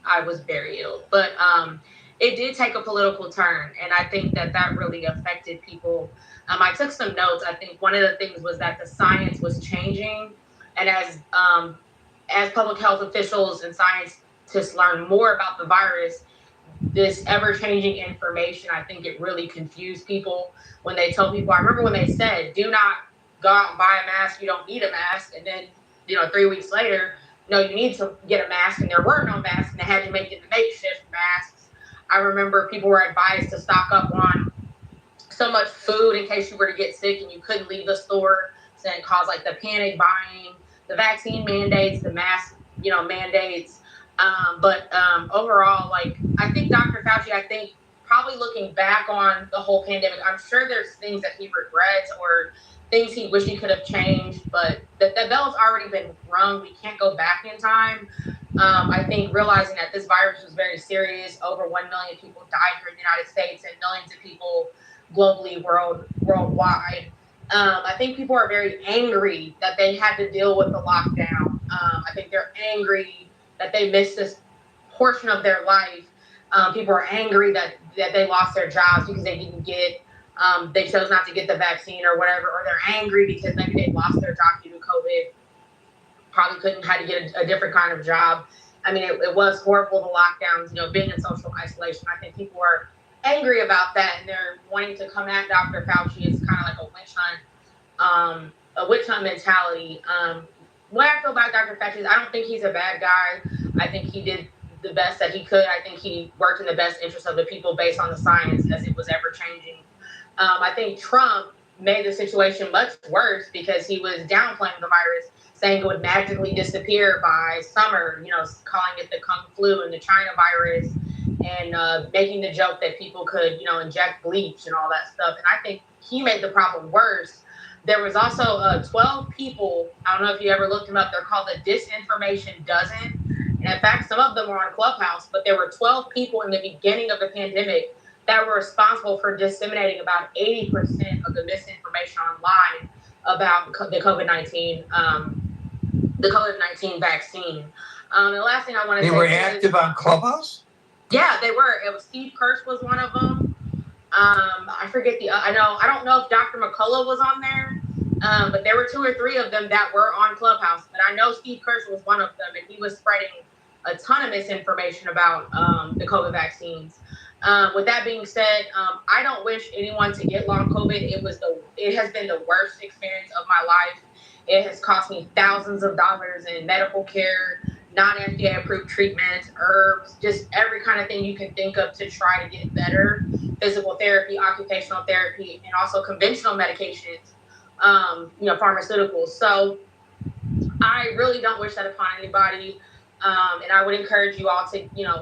I was very ill. But it did take a political turn. And I think that really affected people. I took some notes. I think one of the things was that the science was changing. And as public health officials and scientists learn more about the virus, this ever-changing information, I think it really confused people when they told people. I remember when they said, "Do not go out and buy a mask. You don't need a mask." And then, 3 weeks later, no, you need to get a mask, and there were no masks, and they had to make it makeshift masks. I remember people were advised to stock up on so much food in case you were to get sick and you couldn't leave the store, so it caused like the panic buying, the vaccine mandates, the mask, mandates. But overall, like, I think Dr. Fauci, probably looking back on the whole pandemic, I'm sure there's things that he regrets or things he wish he could have changed, but the bell's already been rung. We can't go back in time. I think realizing that this virus was very serious, over 1 million people died here in the United States and millions of people globally, worldwide. I think people are very angry that they had to deal with the lockdown. I think they're angry that they missed this portion of their life. People are angry that they lost their jobs because they didn't get, they chose not to get the vaccine or whatever, or they're angry because maybe they lost their job due to COVID, probably had to get a different kind of job. I mean, it was horrible, the lockdowns, being in social isolation. I think people are angry about that, and they're wanting to come at Dr. Fauci. It's kind of like a witch hunt mentality. What I feel about Dr. Fauci is I don't think he's a bad guy. I think he did the best that he could. I think he worked in the best interest of the people based on the science as it was ever changing. I think Trump made the situation much worse because he was downplaying the virus, saying it would magically disappear by summer, calling it the Kung flu and the China virus, and making the joke that people could, inject bleach and all that stuff. And I think he made the problem worse. There was also 12 people, I don't know if you ever looked them up, they're called the Disinformation Dozen. And in fact, some of them are on Clubhouse, but there were 12 people in the beginning of the pandemic that were responsible for disseminating about 80% of the misinformation online about the COVID-19 vaccine. The last thing I want to say, they were active on Clubhouse? Yeah, they were. It was Steve Kirsch was one of them. I forget I don't know if Dr. McCullough was on there, but there were 2 or 3 of them that were on Clubhouse. But I know Steve Kirsch was one of them, and he was spreading a ton of misinformation about the COVID vaccines. With that being said, I don't wish anyone to get long COVID. It has been the worst experience of my life. It has cost me thousands of dollars in medical care, non-FDA approved treatments, herbs, just every kind of thing you can think of to try to get better. Physical therapy, occupational therapy, and also conventional medications, pharmaceuticals. So I really don't wish that upon anybody. And I would encourage you all to,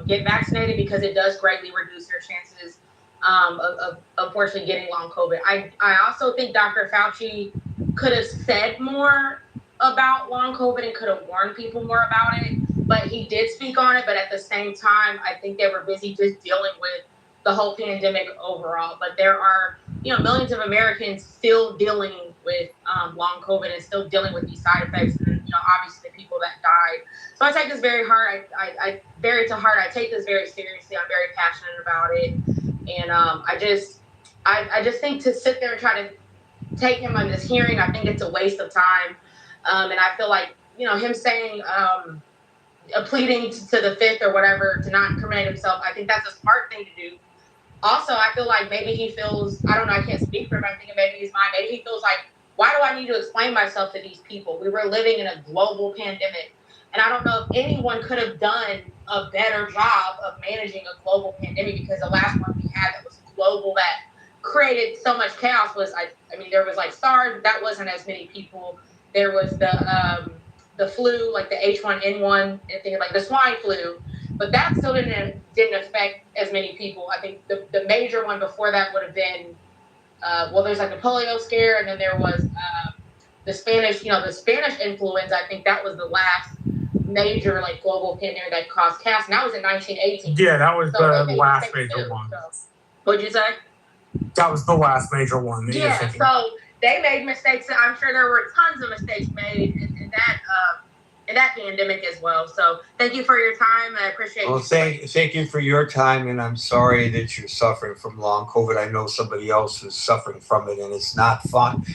get vaccinated because it does greatly reduce your chances of unfortunately getting long COVID. I also think Dr. Fauci could have said more about long COVID and could have warned people more about it, but he did speak on it. But at the same time, I think they were busy just dealing with the whole pandemic overall. But there are, millions of Americans still dealing with long COVID and still dealing with these side effects, and obviously the people that died. So I take this very hard. I bear it to heart. I take this very seriously. I'm very passionate about it, and I just think to sit there and try to take him on this hearing, I think it's a waste of time. And I feel like him saying pleading to the fifth or whatever to not incriminate himself, I think that's a smart thing to do. Also, I feel like maybe he feels, I don't know, I can't speak for him. I'm thinking maybe he's mine. Maybe he feels like, why do I need to explain myself to these people? We were living in a global pandemic. And I don't know if anyone could have done a better job of managing a global pandemic, because the last one we had that was global that created so much chaos was, there was like SARS, but that wasn't as many people. There was the flu, like the H1N1, and like the swine flu. But that still didn't affect as many people. I think the major one before that would have been, there's like the polio scare, and then there was the Spanish, the Spanish influenza. I think that was the last major like global pandemic that caused chaos, and that was in 1918. Yeah, that was the last major one. So, what'd you say? That was the last major one. Yeah, so they made mistakes. I'm sure there were tons of mistakes made in that pandemic as well. So thank you for your time. I appreciate Well, thank you for your time, and I'm sorry that you're suffering from long COVID. I know somebody else who's suffering from it, and it's not fun.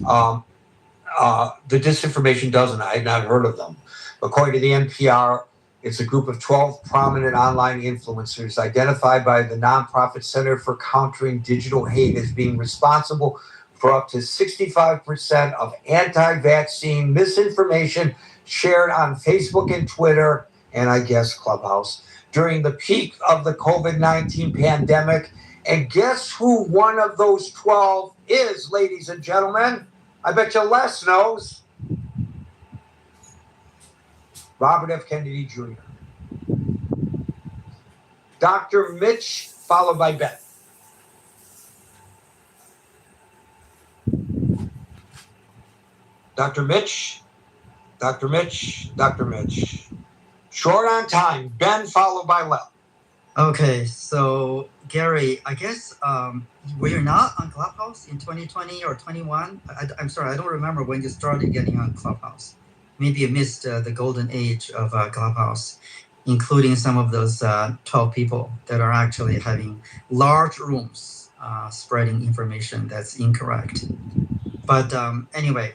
The disinformation dozen, I had not heard of them. According to the NPR, It's a group of 12 prominent online influencers identified by the nonprofit Center for Countering Digital Hate as being responsible for up to 65% of anti-vaccine misinformation shared on Facebook and Twitter, and I guess Clubhouse, during the peak of the COVID-19 pandemic. And guess who one of those 12 is, ladies and gentlemen? I bet you Les knows. Robert F. Kennedy Jr. Dr. Mitch, followed by Ben. Dr. Mitch, Dr. Mitch, Dr. Mitch. Short on time. Ben, followed by Lel. Okay, so Gary, I guess were you not on Clubhouse in 2020 or 21? I'm sorry, I don't remember when you started getting on Clubhouse. Maybe you missed the golden age of Clubhouse, including some of those 12 people that are actually having large rooms spreading information that's incorrect. But anyway,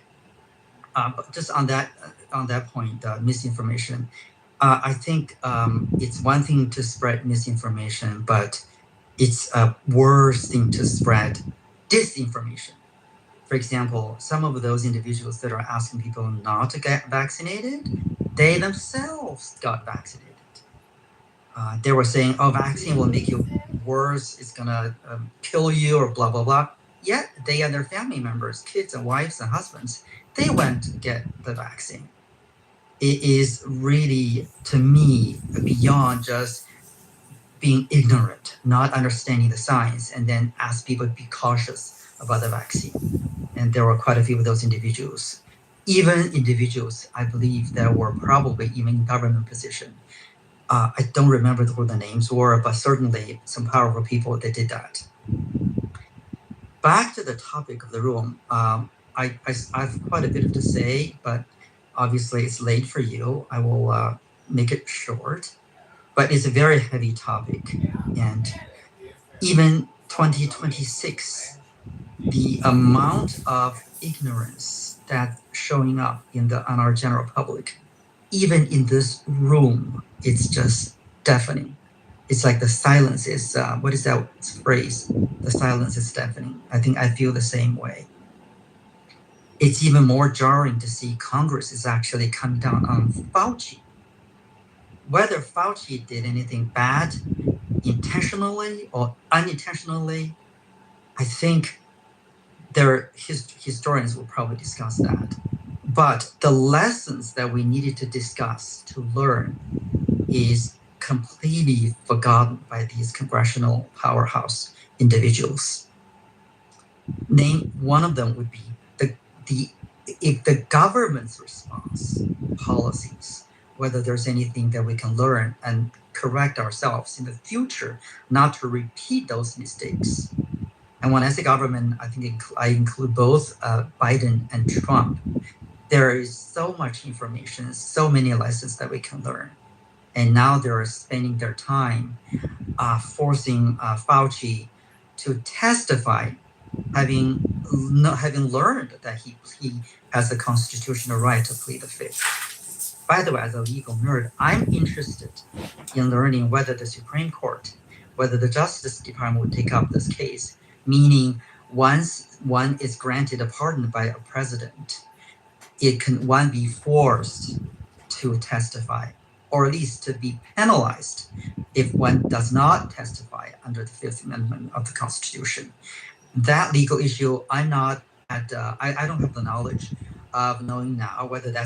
just on that point, misinformation. I think it's one thing to spread misinformation, but it's a worse thing to spread disinformation. For example, some of those individuals that are asking people not to get vaccinated, they themselves got vaccinated. They were saying, oh, vaccine will make you worse, it's gonna kill you or blah, blah, blah. Yet they and their family members, kids and wives and husbands, they went to get the vaccine. It is really, to me, beyond just being ignorant, not understanding the science, and then ask people to be cautious about the vaccine. And there were quite a few of those individuals, even individuals, I believe, that were probably even in government position. I don't remember who the names were, but certainly some powerful people that did that. Back to the topic of the room, I have quite a bit to say, but obviously it's late for you. I will make it short, but it's a very heavy topic. And even 2026, the amount of ignorance that's showing up on our general public, even in this room, it's just deafening. It's like the silence is, what is that phrase? The silence is deafening. I think I feel the same way. It's even more jarring to see Congress is actually coming down on Fauci. Whether Fauci did anything bad, intentionally or unintentionally, I think historians will probably discuss that. But the lessons that we needed to discuss, to learn, is completely forgotten by these congressional powerhouse individuals. Name one of them would be if the government's response policies, whether there's anything that we can learn and correct ourselves in the future, not to repeat those mistakes. And when I say government, I think I include both Biden and Trump. There is so much information, so many lessons that we can learn. And now they're spending their time forcing Fauci to testify, having learned that he has the constitutional right to plead the fifth. By the way, as a legal nerd, I'm interested in learning whether the Supreme Court, whether the Justice Department would take up this case, meaning once one is granted a pardon by a president, one be forced to testify, or at least to be penalized if one does not testify under the Fifth Amendment of the Constitution. That legal issue, I don't have the knowledge of knowing now whether that's